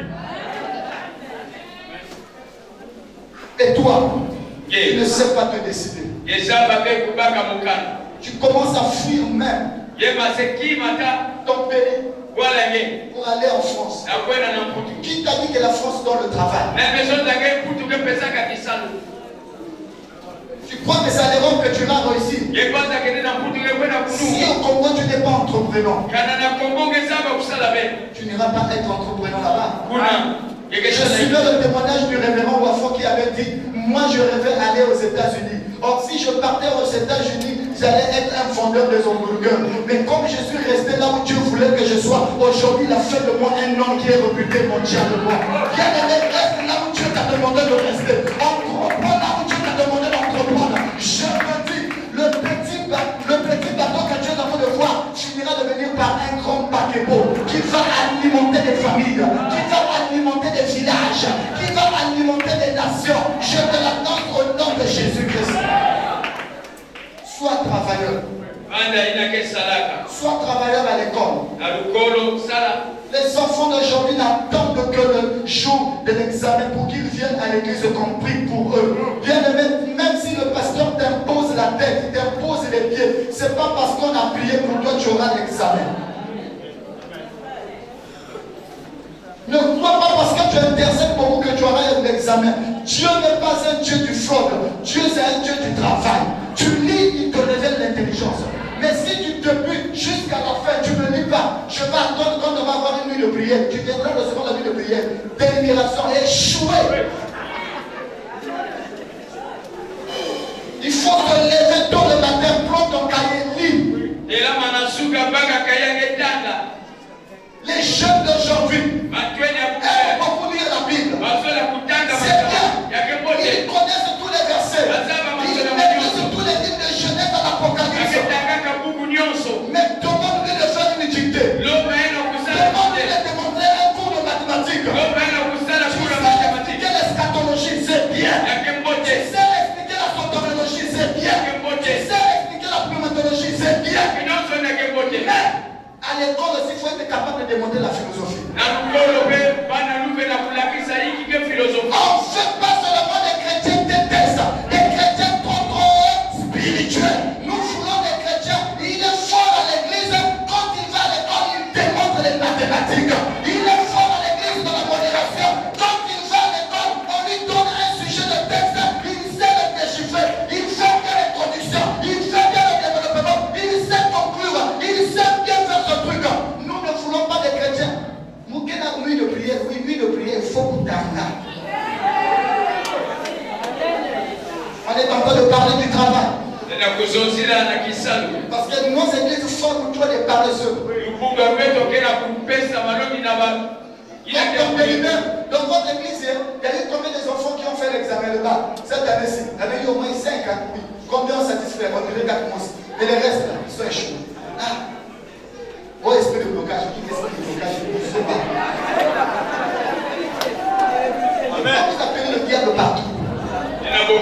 Et toi, tu ne sais pas te décider. Tu commences à fuir même ton pays pour aller en France. Qui t'a dit que la France donne le travail? Tu crois que c'est à l'Europe que tu vas réussir? Si au Congo tu n'es pas entrepreneur, tu n'iras pas être entrepreneur là-bas. Je suivais le témoignage du révérend Wafo qui avait dit, moi je rêvais aller aux États-Unis. Or si je partais aux États-Unis, j'allais être un vendeur de hamburgers. Mais comme je suis resté là où Dieu voulait que je sois, aujourd'hui il a fait de moi un homme qui est réputé mondialement. Bien aimé, reste là où Dieu t'a demandé de rester. Entreprends là où Dieu t'a demandé d'entreprendre. Je me dis, le petit bateau que Dieu a fait de voir finira de venir par un grand paquebot qui va alimenter des familles, qui va alimenter des villages, qui va alimenter des nations. Je te l'annonce au nom de Jésus-Christ. Sois travailleur. Sois travailleur à l'école. Les enfants d'aujourd'hui n'attendent que le jour de l'examen pour qu'ils viennent à l'église qu'on prie pour eux. Bien aimé, même si le pasteur t'impose la tête, il t'impose les pieds, c'est pas parce qu'on a prié pour toi que tu auras l'examen. Ne crois pas parce que tu intercèdes pour vous que tu auras l'examen. Dieu n'est pas un Dieu du fraude. Dieu c'est un Dieu du travail. Tu lis, il te révèle l'intelligence. Mais si tu te butes jusqu'à la fin, tu ne lis pas. Je vais attendre quand on va avoir une nuit de prière. Tu viendras recevoir la nuit de prière. Délibération échouée. Il faut te lever tôt le matin, prends ton cahier, lis. Les jeunes d'aujourd'hui aiment beaucoup lire la Bible. C'est bien. Ils connaissent tous les versets. Ils maîtrisent tous les livres de Genèse à l'Apocalypse. Mais demande-lui de faire une dictée. Demande-lui de démontrer un cours de mathématiques. Tu sais expliquer l'eschatologie, c'est bien. Tu sais expliquer la soteriologie, c'est bien. Tu sais expliquer la pneumatologie, c'est bien. Mais à l'école aussi, il faut être capable de démontrer la philosophie. On ne fait pas seulement des chrétiens détestes, des chrétiens trop spirituels. Nous voulons des chrétiens, il est fort à l'église, quand il va à l'école, il démontre les mathématiques. Il est fort à l'église dans la modération, quand il va à l'école, on lui donne un sujet de texte, il sait le déchiffrer, il fait bien l'introduction, il fait bien le développement, il sait conclure, il sait bien faire ce truc. Nous ne voulons pas des chrétiens. Nuit de prière, oui, nuit de prière, il faut qu'on t'arrête. On est en train de parler du travail. Parce que nos églises sont pour toi des paresseux. Dans votre église, il y a eu combien d'enfants qui ont fait l'examen de bas cette année-ci? Il y avait eu au moins 5 ans. Oui. Combien ont satisfait? On dirait 4 mois. Et les restes, là, ils sont échoués. Ah. Oh, esprit de blocage. Qui est esprit de blocage? Je ne sais pas. Amen. Vous appelez le diable partout. Le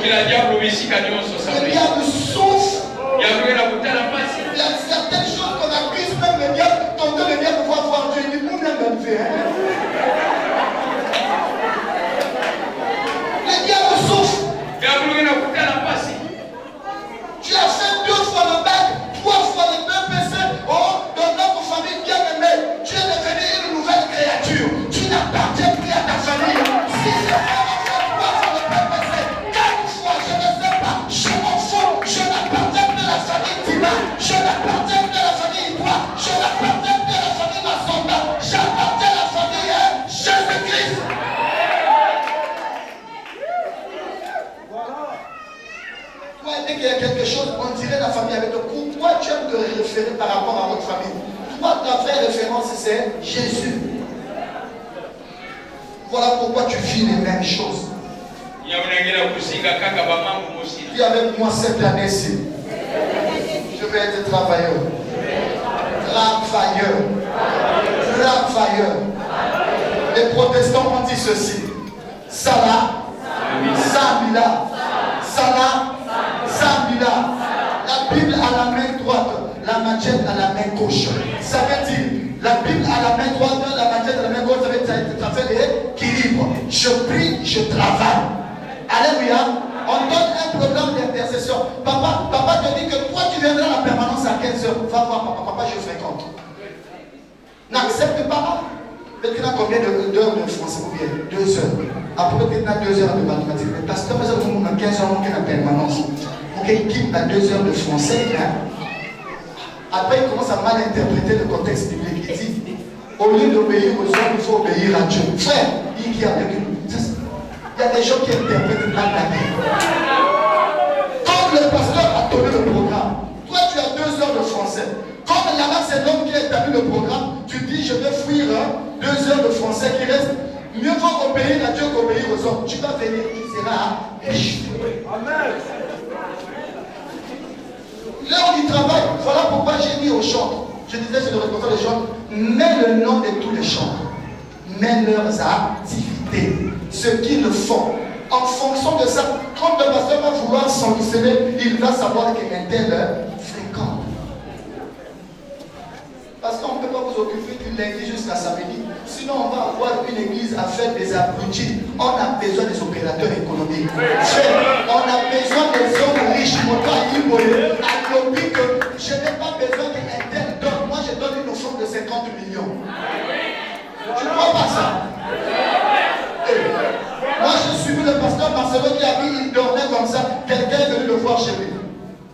diable souffre. Il y a certaines choses qu'on accuse même le diable. Tantôt le diable va voir Dieu. Il dit, nous n'avons pas fait. Le diable souffre. Tu as fait 2 fois le bac, 3 fois le BPC. Oh, dans notre famille bien aimée, tu es devenu une nouvelle créature. Tu n'appartiens plus à ta famille. Si c'est pas fait 3 fois le BPC, 4 fois, je ne sais pas, je m'en fous. différence, c'est Jésus. Voilà pourquoi tu vis les mêmes choses. Dis avec moi cette année-ci. Je vais être travailleur. Travailleur. Les protestants ont dit ceci. Salah, Samila. Salah, Samila. La Bible à la main droite, la machette à la main gauche. Ça veut dire, la Bible à la main droite, la machette à la main gauche, ça veut dire l'équilibre. Je prie, je travaille. Alléluia. On donne un programme d'intercession. Papa te dit que toi tu viendras à la permanence à 15 heures. Va voir papa, je fréquente. N'accepte pas. Maintenant combien d'heures de français ou bien 2 heures. Après peut-être 2 heures de mathématiques. Mais parce que nous avons 15 heures à la permanence. Ok, il quitte à 2 heures de français. Après il commence à mal interpréter le contexte biblique. Il dit, au lieu d'obéir aux hommes, il faut obéir à Dieu. Frère, il y a des gens qui interprètent mal la Bible. Comme le pasteur a donné le programme, toi tu as 2 heures de français. Comme là-bas c'est l'homme qui a établi le programme, tu dis je vais fuir 2 heures de français qui reste. Mieux vaut obéir à Dieu qu'obéir aux hommes. Tu vas venir, tu seras riche. Amen. L'heure du travail, voilà pourquoi j'ai dit aux chantres. Je disais c'est le responsable des chantres, mets le nom de tous les chantres. Mets leurs activités, ce qu'ils font. En fonction de ça, quand le pasteur va vouloir sanctionner, il va savoir qu'un tel fréquente. Parce qu'on ne peut pas vous occuper du lundi jusqu'à samedi. Sinon, on va avoir une église à faire des abrutis. On a besoin des opérateurs économiques. On a besoin des hommes riches. Mon père dit, à l'objet que je n'ai pas besoin qu'un tel donne. Moi, je donne une offrande de 50 millions. Tu ne crois pas ça? Moi, je suis le pasteur Marcelo qui a dit, il dormait comme ça. Quelqu'un est venu le voir chez lui.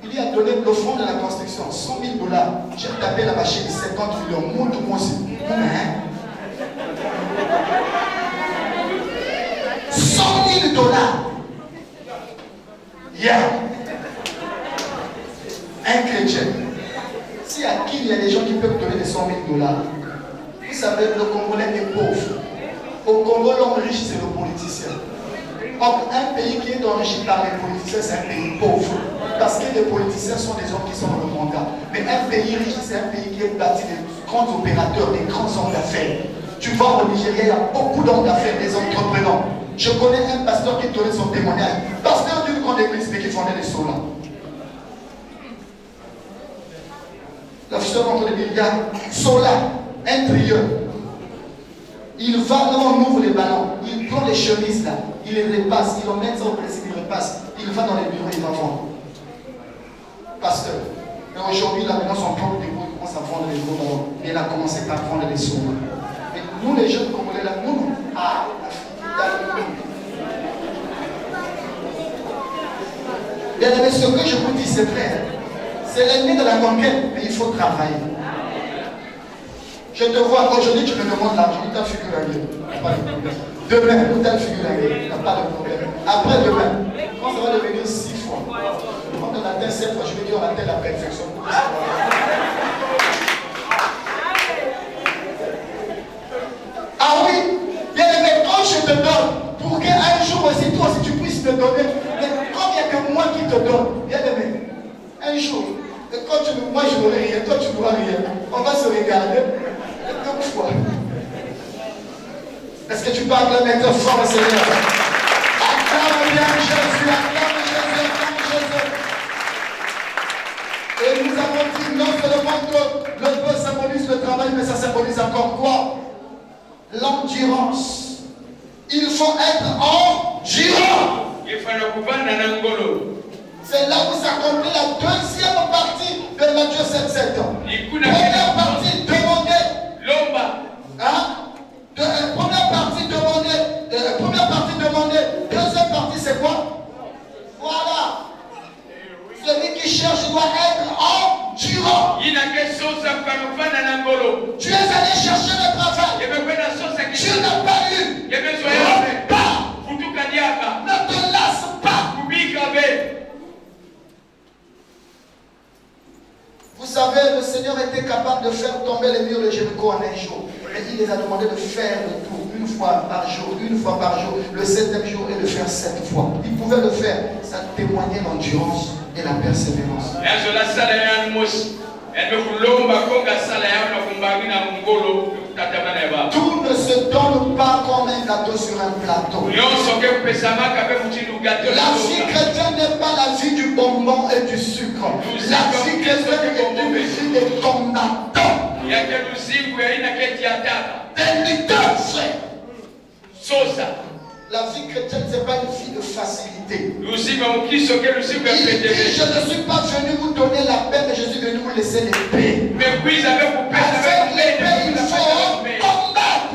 Il a donné l'offrande de la construction, 100 000 $. J'ai tapé la machine, 50 millions. Moi aussi. 100 000 $. Yeah. Un chrétien. Si à qui il y a des gens qui peuvent donner des 100 000 $, vous savez, le Congolais est pauvre. Au Congo, l'homme riche, c'est le politicien. Or, un pays qui est enrichi par les politiciens, c'est un pays pauvre. Parce que les politiciens sont des hommes qui sont dans le mandat. Mais un pays riche, c'est un pays qui est bâti de grands opérateurs, des grands hommes d'affaires. Tu vois, au Nigeria, il y a beaucoup d'hommes d'affaires, des entrepreneurs. Je connais un pasteur qui donnait son témoignage. Pasteur d'une grande église, mais qui fondait des solas. La fille contre les il y a sola, un trieur. Il va, là on ouvre les ballons, il prend les chemises là, il les repasse, il en met ça au principe, il repasse, il va dans les bureaux, il va vendre. Pasteur. Mais aujourd'hui, là maintenant, son propre dépôt, il commence à vendre les gros ballons. Mais il a commencé par vendre les solas. Mais nous, les jeunes Congolais là, nous, bien aimé, ce que je vous dis, c'est vrai. C'est l'ennemi de la conquête, mais il faut travailler. Je te vois, aujourd'hui tu me demandes l'argent, tu as figure à gueule. Demain, tu as figure à gueule, tu n'as pas de problème. Après demain, quand ça va devenir 6 fois, quand on atteint 7 fois, je vais dire on atteint la perfection. Ah oui, bien aimé, quand je te donne, pour qu'un jour aussi, toi aussi tu puisses me donner, mais comme il n'y a que moi qui te donne, bien aimé, un jour, quand moi je n'aurai rien, toi tu n'auras rien, on va se regarder. 2 fois. Est-ce que tu peux acclamer ton fort le Seigneur? Acclame bien Jésus, acclame Jésus, acclame Jésus. Et nous avons dit non seulement que le feu symbolise le travail, mais ça symbolise encore quoi? L'endurance. Il faut être endurant. C'est là où s'accomplit la deuxième partie de Matthieu 7:7. Première partie, demander. Première partie demander. Deuxième partie, c'est quoi? Voilà. Celui qui cherche doit être endurant. Tu es allé chercher le travail. Tu n'as pas eu. Ne te lasse pas. Vous savez, le Seigneur était capable de faire tomber construire les murs de Jéricho en un jour. Mais il les a demandé de faire le tour une fois par jour, le 7e jour et le faire 7 fois. Ils pouvaient le faire. Ça témoignait l'endurance et la persévérance. Tout ne se donne pas comme un gâteau sur un plateau. La vie chrétienne n'est pas la vie du bonbon et du sucre. La vie chrétienne est une vie de combattants. Des lutteurs, frère. La vie chrétienne, ce n'est pas une vie de facilité. Il dit, je ne suis pas venu vous donner la paix, mais je suis venu vous laisser l'épée. Avec l'épée, il faut combattre.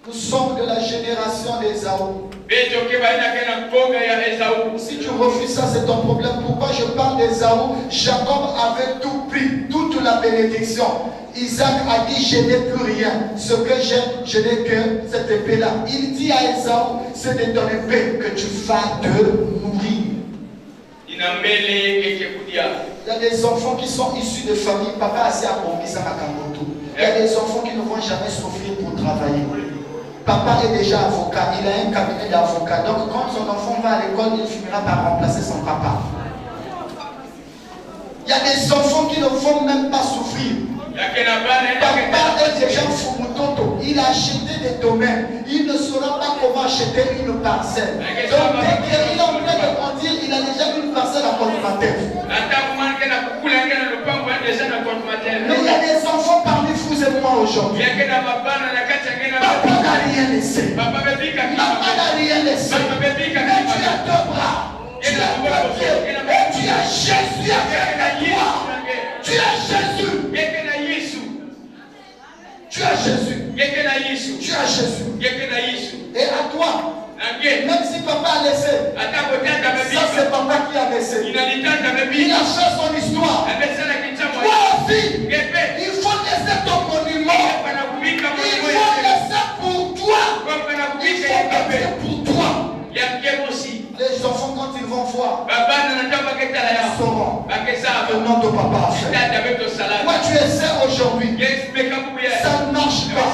Nous sommes de la génération d'Ésaü. Si tu refuses ça, c'est ton problème. Pourquoi je parle d'Ésaü? Jacob avait tout pris, toute la bénédiction. Isaac a dit, je n'ai plus rien. Ce que j'ai, je n'ai que cette épée-là. Il dit à Ésaü, c'est de ton épée que tu vas te nourrir. Il y a des enfants qui sont issus de familles. Papa a assez abondé ça à Kamboto. Il y a des enfants qui ne vont jamais souffrir pour travailler. Papa est déjà avocat, il a un cabinet d'avocat. Donc quand son enfant va à l'école, il finira par remplacer son papa. Il y a des enfants qui ne vont même pas souffrir. Papa est déjà Fumutoto. Il a acheté des domaines. Il ne saura pas comment acheter une parcelle. Donc dès qu'il est en train de grandir, il a déjà une parcelle à colmater. Mais il y a des enfants parmi vous et moi aujourd'hui. Papa n'a rien laissé. Maman n'a rien laissé. Mais tu as 2 bras. Tu as 2 pieds. Et tu as Jésus avec toi. Tu as Jésus. Tu as Jésus. Tu as Jésus. Et à toi, même si papa a laissé, ça c'est papa qui a laissé. Il a fait son histoire. Toi aussi, il faut laisser ton monument. Il faut laisser pour toi. Il faut laisser pour toi. Les enfants, quand ils vont voir, ils sauront que non, ton papa a fait. Toi, tu essaies aujourd'hui. Ça ne marche pas.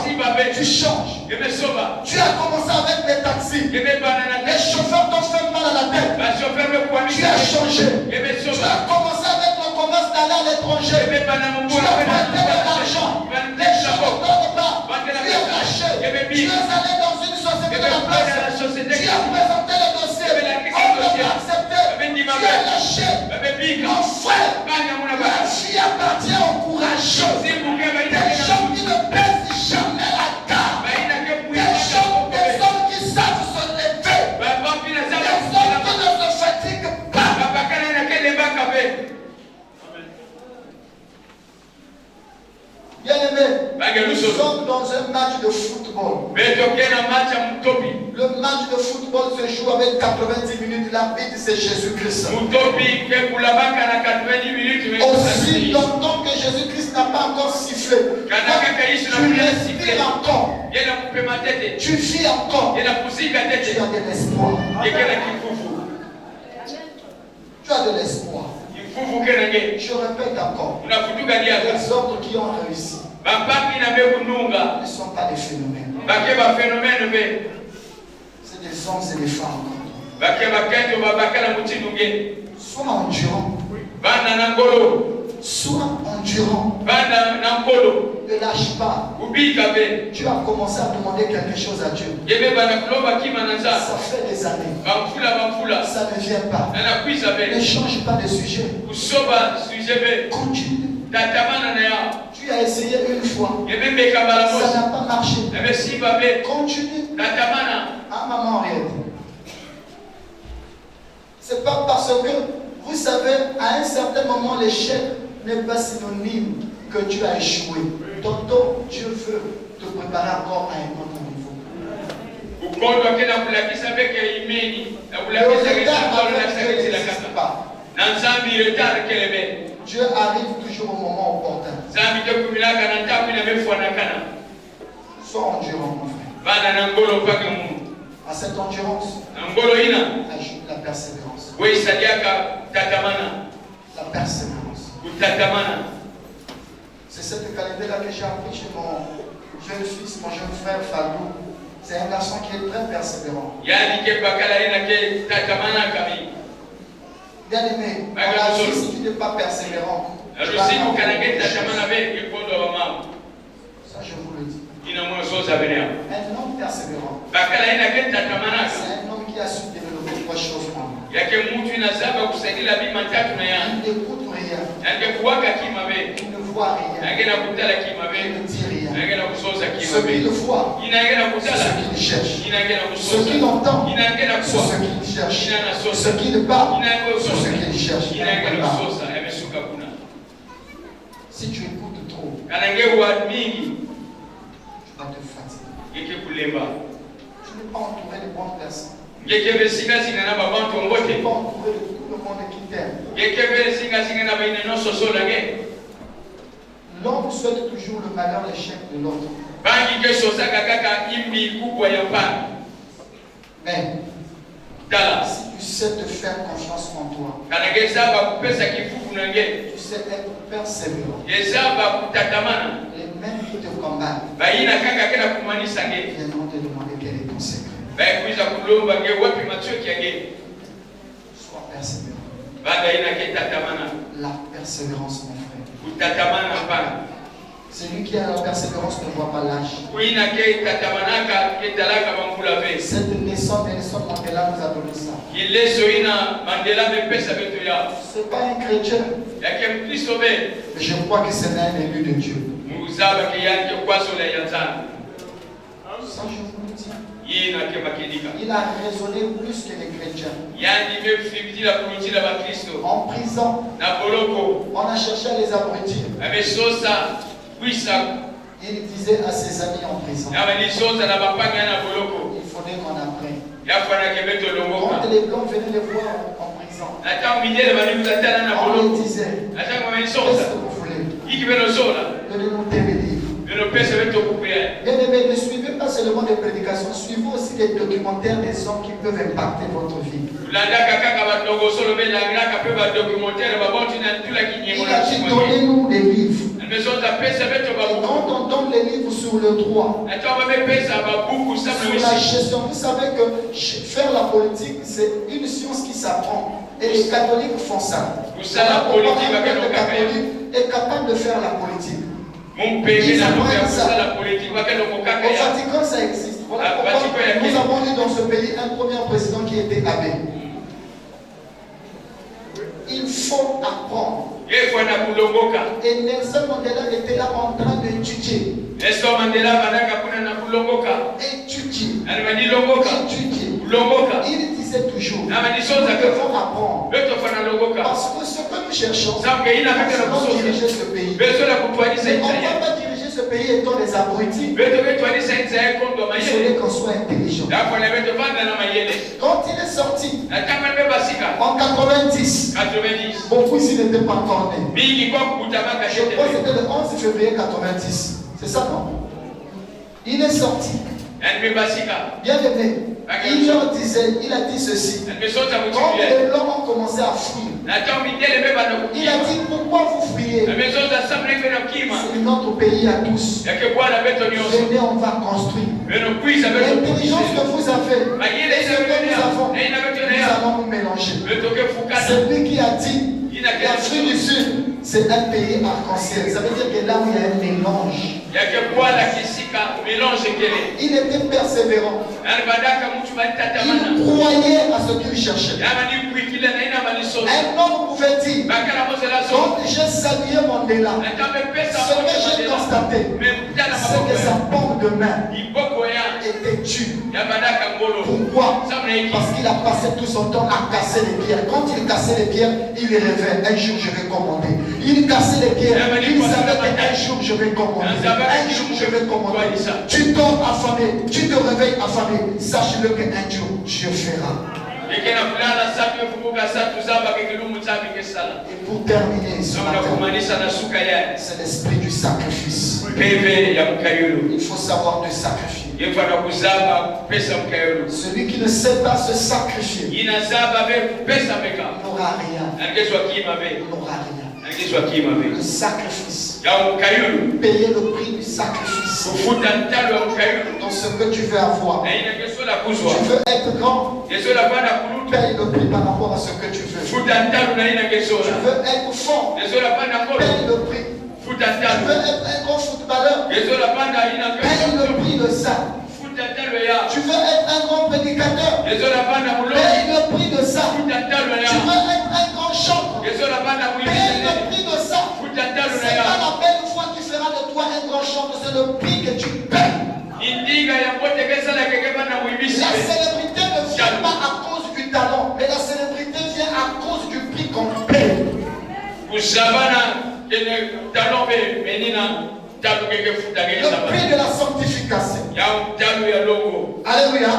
Tu changes. Tu as commencé avec les taxis. Les chauffeurs t'ont fait mal à la tête. Tu as changé. Tu as commencé avec le commerce d'aller à l'étranger. Tu as prêté de l'argent. Les gens ne donnent pas. Tu es caché. Tu es allé dans une société de la place. Tu as présenté le dossier. On ne l'a pas accepté. Tu as lâché. Mon frère, la vie appartient aux courageux. Des gens qui ne baissent jamais la garde. Des hommes qui savent se lever. Des hommes qui ne se fatiguent pas. Bien aimé, nous sommes dans un match de football. Le match de football se joue avec 90 minutes. L'arbitre c'est Jésus-Christ. Aussi longtemps que Jésus-Christ n'a pas encore sifflé, tu respires encore. Tu vis encore. Tu as de l'espoir. Tu as de l'espoir. Je répète encore. Les autres qui ont réussi ne sont pas des phénomènes. C'est des hommes et des femmes. Sois endurant. Sois endurant. Ne lâche pas. Tu as commencé à demander quelque chose à Dieu. Ça fait des années. Ça ne vient pas. Ne change pas de sujet. Continue. Tu as essayé une fois. Ça n'a pas marché. Continue. Ah, maman, Henriette. C'est pas parce que, vous savez, à un certain moment, l'échec n'est pas synonyme que tu as échoué. Tonton, Dieu veut te préparer encore à un autre niveau. Dieu arrive toujours au moment opportun. Sois endurant, mon frère. À cette endurance, ajoute la persévérance. La persévérance. C'est cette qualité-là que j'ai appris chez mon jeune fils, mon jeune frère Fallou. C'est un garçon qui est très persévérant. Bien aimé, on a dit si tu n'es pas persévérant, ça je vous le dis. Un homme persévérant, c'est un homme qui a su développer trois choses en lui. Il n'écoute rien, il ne voit rien, il ne dit rien. Ce qu'il voit, c'est ce qu'il cherche. Ce qu'il entend, c'est ce qu'il cherche. Ce qu'il parle, c'est ce qu'il cherche. Si tu écoutes trop, tu vas te fatiguer. Tu n'es pas entouré de bonnes personnes. Tu n'es pas entouré de tout le monde qui t'aime. L'homme souhaite toujours le malheur, l'échec de l'autre. Mais si tu sais te faire confiance en toi, tu sais être persévérant, les mêmes qui te combattent viendront te demander quel est ton secret. Sois persévérant. La persévérance, mon frère. Celui qui a la persévérance ne voit pas l'âge. Cette naissance de Nelson Mandela nous a donné ça. Ce n'est pas un chrétien. Mais je crois que c'est un élu de Dieu. Ça, je vous le dis. Il a raisonné plus que les chrétiens. En prison, on a cherché à les abrutir. Il disait à ses amis en prison, il faudrait qu'on apprenne. Quand les blancs venaient les voir en prison, on les disait, qu'est-ce que vous voulez? Donnez-nous tel livre. Bien aimé, ne suivez pas seulement des prédications, suivez aussi des documentaires des hommes qui peuvent impacter votre vie. Il a dit donnez-nous des livres. Et quand on donne les livres sur le droit, sur la gestion, vous savez que faire la politique, c'est une science qui s'apprend. Et les catholiques font ça. Le catholique est capable de faire la politique. Ils apprennent ça. Au Vatican, ça existe. Voilà pourquoi nous avons eu dans ce pays un premier président qui était abbé. Il faut apprendre. Et Nelson Mandela était là en train d'étudier. Il disait toujours, nous devons apprendre. Parce que ce que nous cherchons, c'est diriger ce pays. On ne va pas diriger ce pays étant des abrutis. Il fallait qu'on soit intelligent. Quand il est sorti, en 90, beaucoup s'y n'étaient pas encore nés. Je crois que c'était le 11 février 90. C'est ça, non? Il est sorti. Bien aimé. Il leur disait, il a dit ceci. Quand les blancs ont commencé à fuir, il a dit pourquoi vous fuyez? C'est notre pays à tous. Venez, on va construire. L'intelligence que vous avez et ce que nous avons, nous allons nous mélanger. C'est lui qui a dit l'Afrique du Sud, c'est un pays arc-en-ciel. Ça veut dire que là où il y a un mélange, il était persévérant. Il croyait à ce qu'il cherchait. Un homme pouvait dire, quand j'ai salué Mandela, ce que j'ai constaté, c'est que sa paume de main était dure. Pourquoi? Parce qu'il a passé tout son temps à casser les pierres. Quand il cassait les pierres, il rêvait, un jour je vais commander. Il cassait les pierres, il savait qu'un jour je vais commander. Un jour je vais commander. Tu dors affamé, tu te réveilles affamé. Sache-le qu'un jour Dieu fera. Et pour terminer ce matin, c'est l'esprit du sacrifice. Il faut savoir te sacrifier. Celui qui ne sait pas se sacrifier n'aura rien. N'aura rien. Le sacrifice. Payer le prix du sacrifice. Dans ce que tu veux avoir. Tu veux être grand. Paye le prix par rapport à ce que tu veux. Tu veux être fort. Paye le prix. Tu veux être un grand footballeur. Paye le prix de ça. Tu veux être un grand prédicateur. Paye le prix de ça. Tu veux être un grand chanteur. Paye le prix de ça. C'est pas la belle foi qui fera de toi un grand chanteur, c'est le prix que tu payes. La célébrité ne vient pas à cause du talent, mais la célébrité vient à cause du prix qu'on paye. Le prix de la sanctification. Alléluia.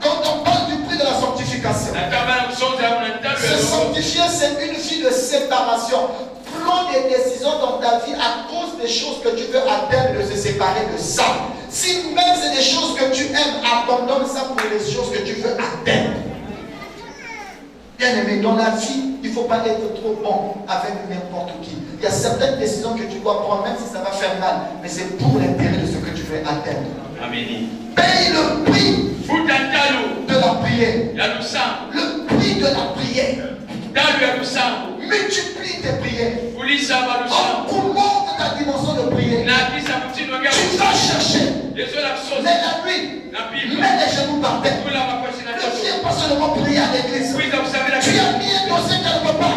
Quand on parle du prix de la sanctification, se sanctifier, c'est une vie de séparation. Prends des décisions dans ta vie à cause des choses que tu veux atteindre, de se séparer de ça. Si même c'est des choses que tu aimes, abandonne ça pour les choses que tu veux atteindre. Bien aimé, dans la vie, il ne faut pas être trop bon avec n'importe qui. Il y a certaines décisions que tu dois prendre, même si ça va faire mal, mais c'est pour l'intérêt de ce que tu veux atteindre. Amen. Paye le prix de la prière. Le prix de la prière. Multiplie tes prières. Augmente ta dimension de prière. Tu vas chercher. Mais la nuit, mets les genoux par terre. Ne viens pas seulement prier à l'église. Tu as mis un dossier quelque part.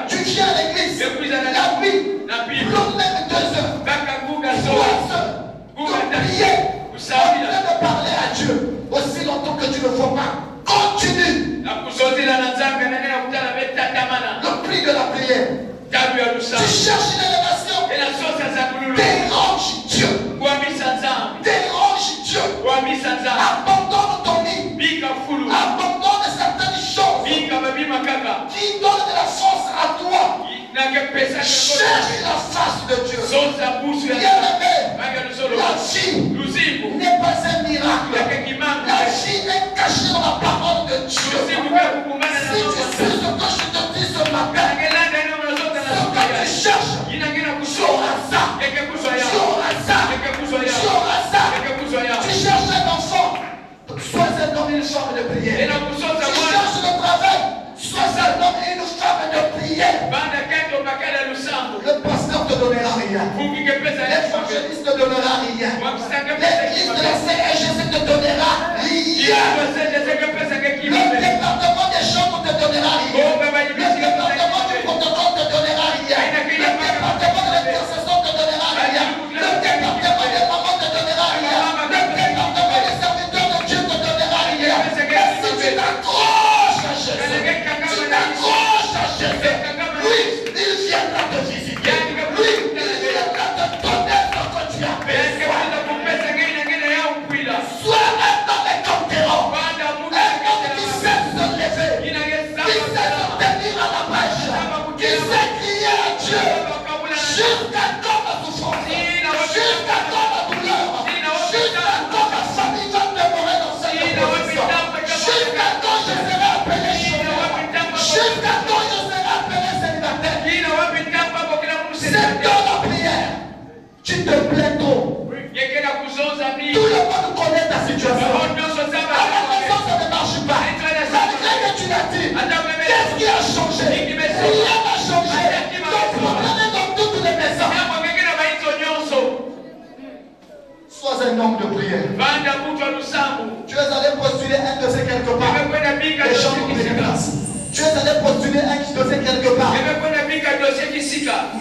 Tu viens à l'église. La nuit, prends même 2 heures. 3 heures. De prier. Au lieu de parler à Dieu aussi longtemps que tu ne vois pas. Continue. Le prix de la prière. Tu cherches une élévation. Dérange Dieu. Dérange Dieu. Abandonne ton lit. Abandonne certaines choses qui donnent de la force à toi. Cherche la face de Dieu. Bien-aimé, la vie n'est pas un miracle. La vie est cachée dans la parole de Dieu. Si tu sais ce que je te dis ce matin, ce que tu cherches, tu auras ça. Tu cherches un enfant, sois un homme et une femme de prière. Tu cherches le travail, sois un homme et une femme de prière. Le pasteur ne te donnera rien. L'évangéliste ne te donnera rien. L'église de la CRGC ne te donnera rien. Le département des chants ne te donnera rien. Le département du protocole ne te donnera rien. Le département de l'intercession ne te donnera rien. Le département des mamans ne te donnera rien. Le département des serviteurs de Dieu ne te donnera rien. Mais si tu t'accroches à Jésus, tu t'accroches à Jésus, lui, il viendra te visiter. Lui, il viendra te donner ce que tu as besoin. Sois un homme conquérant, un homme qui sait se lever, qui sait se tenir à la brèche, qui sait crier à Dieu jusqu'à quand la souffrance, jusqu'à quand la douleur, jusqu'à quand ma famille va demeurer dans cette position, jusqu'à quand je serai appelé chômeur, jusqu'à quand je serai appelé célibataire. C'est dans la prière. Tu te plais trop. Tout le monde connaît ta situation. À la maison, ça ne marche pas. Malgré que tu l'as dit, qu'est-ce qui a changé? Rien n'a changé. Ton problème est dans toutes les maisons. Sois un homme de prière. Tu es allé postuler un de ces quelque part. Les gens de grâce. Tu es allé postuler un qui dossier quelque part.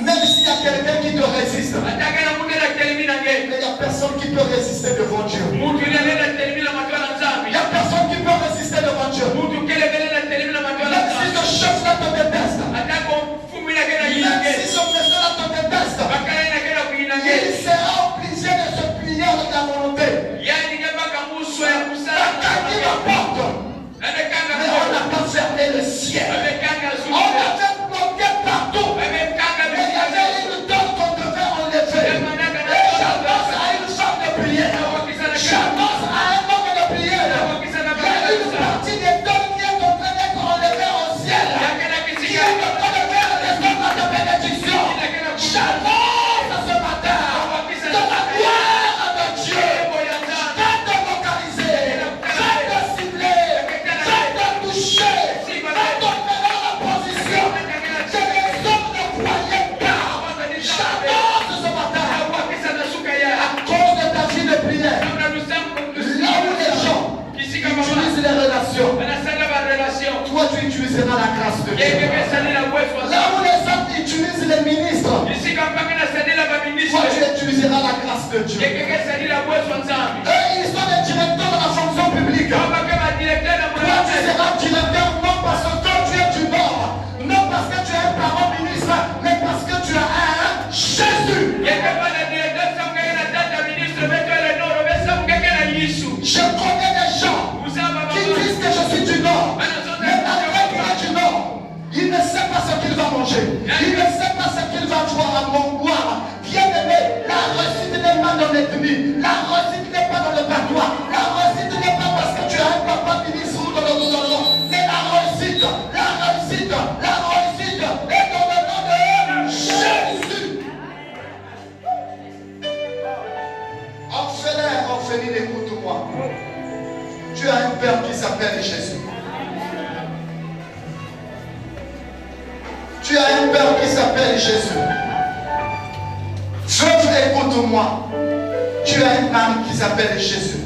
Même s'il y a quelqu'un qui te résiste, il n'y a personne qui peut résister devant Dieu. Il n'y a personne qui peut résister devant Dieu. Même si le chef là te déteste, même si son médecin là te déteste, il sera obligé de se plier avec la volonté. Qui m'apporte. Mais on n'a pas fermé le ciel. On avait bloqué partout. Mais il y avait Là où les hommes utilisent les ministres, toi tu utiliseras la grâce de Dieu. Eux, ils sont des directeurs de la fonction publique. Toi tu seras directeur non parce que tu es du Nord, non parce que tu es un parent ministre, mais parce que tu as un Jésus. Je connais des gens qui disent que je suis du Nord, mais malgré qu'il est du Nord, il ne sait pas ce qu'il va manger, il ne sait pas ce qu'il va boire à mon boire. Bien aimé, la réussite n'est pas dans l'ethnie, la réussite n'est pas dans le patois, la réussite n'est pas parce que tu as un papa ministre ou dans le gouvernement, mais la réussite est dans le nom de Jésus. Orpheline, écoute-moi. Tu as un père qui s'appelle Jésus. Tu as un père qui s'appelle Jésus. Veuve, écoute-moi. Tu as un mari qui s'appelle Jésus.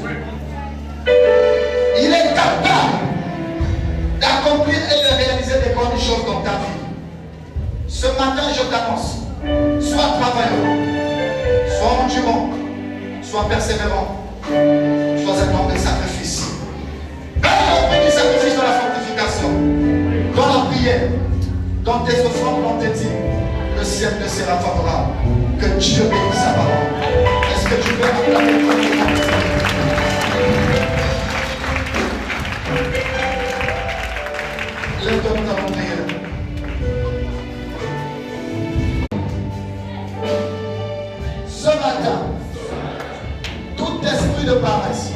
Il est capable d'accomplir et de réaliser des grandes choses dans ta vie. Ce matin, je t'annonce, sois travailleur, sois endurant, sois persévérant, sois un homme de sacrifice. Du sacrifice dans la sanctification, dans la prière, dans tes offrandes, dans tes dîmes, le ciel te sera favorable. Que Dieu bénisse sa parole. Est-ce que tu veux acclamer ton nom? Lève-toi, nous allons prier. Ce matin, tout esprit de paresse,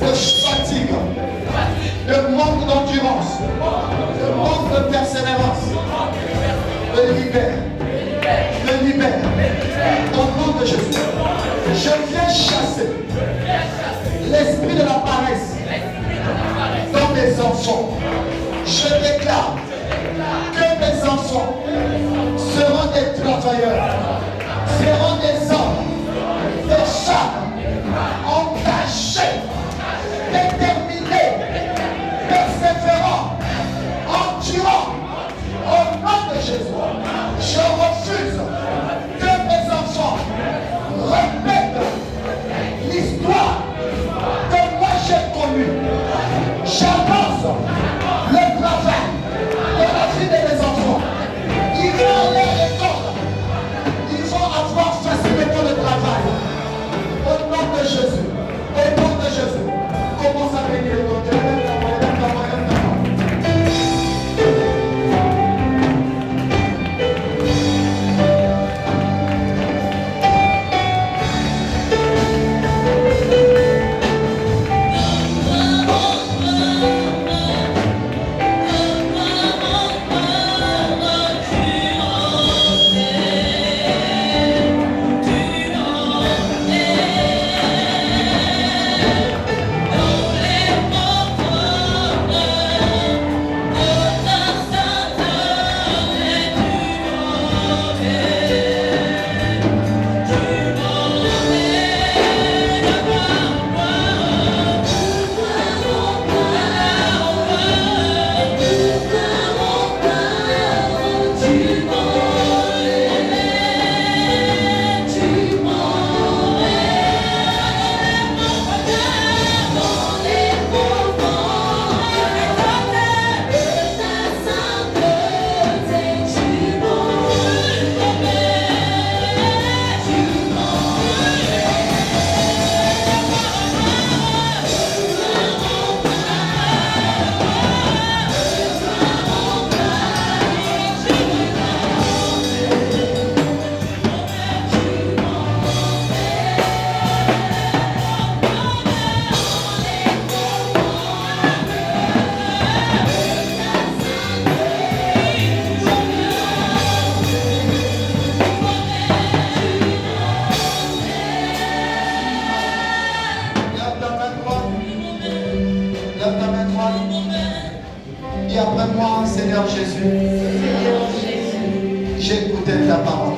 de fatigue, de manque d'endurance, de manque de persévérance, me libère. Au nom de Jésus, je viens chasser l'esprit de la paresse dans mes enfants. Je déclare que mes enfants seront des travailleurs, seront des hommes, des femmes engagés, déterminés, persévérants, endurants. Au nom de Jésus, je refuse que mes enfants répètent l'histoire que moi j'ai connue. J'annonce le travail de la vie de mes enfants. Ils vont aller à l'école. Ils vont avoir facilement le travail. Au nom de Jésus. Au nom de Jésus. Commence à bénir ton Dieu. Dis après moi, Seigneur Jésus, j'ai écouté ta parole.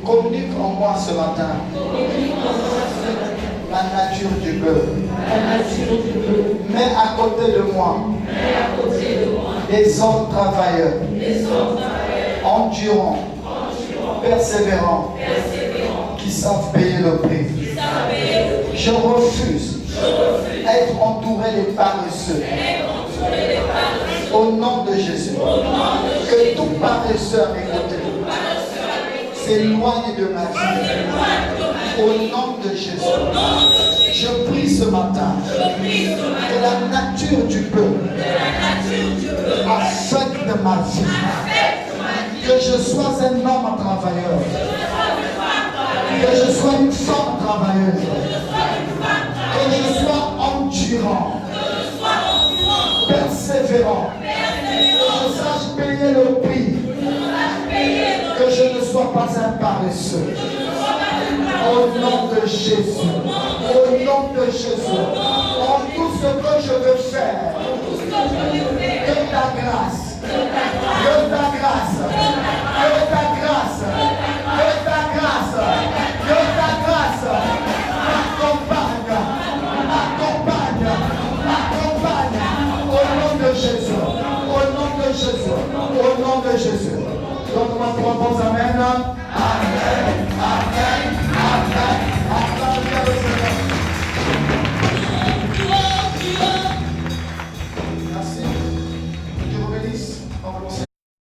Communique en moi ce matin la nature du beurre. Mets à côté de moi des hommes travailleurs, endurants, persévérants, qui savent payer le prix. Je refuse d'être entouré des paresseux. Au nom de Jésus, que tout paresseux à mes côtés s'éloigne de ma vie. Au nom de Jésus, je prie ce matin que la nature du peuple affecte ma vie. Que je sois un homme travailleur. Que je sois une femme travailleuse. Que je sois endurant. Persévérant. Que je sache payer le prix. Que je ne sois pas un paresseux. Au nom de Jésus. Au nom de Jésus. En tout ce que je veux faire. Que ta grâce. Que ta grâce. Que ta grâce. Que ta grâce. Que ta grâce. M'accompagne. M'accompagne. M'accompagne. Au nom de Jésus. Au nom de Jésus. Au nom de Jésus. Donne-moi trois bons amen. Amen. Amen. Amen.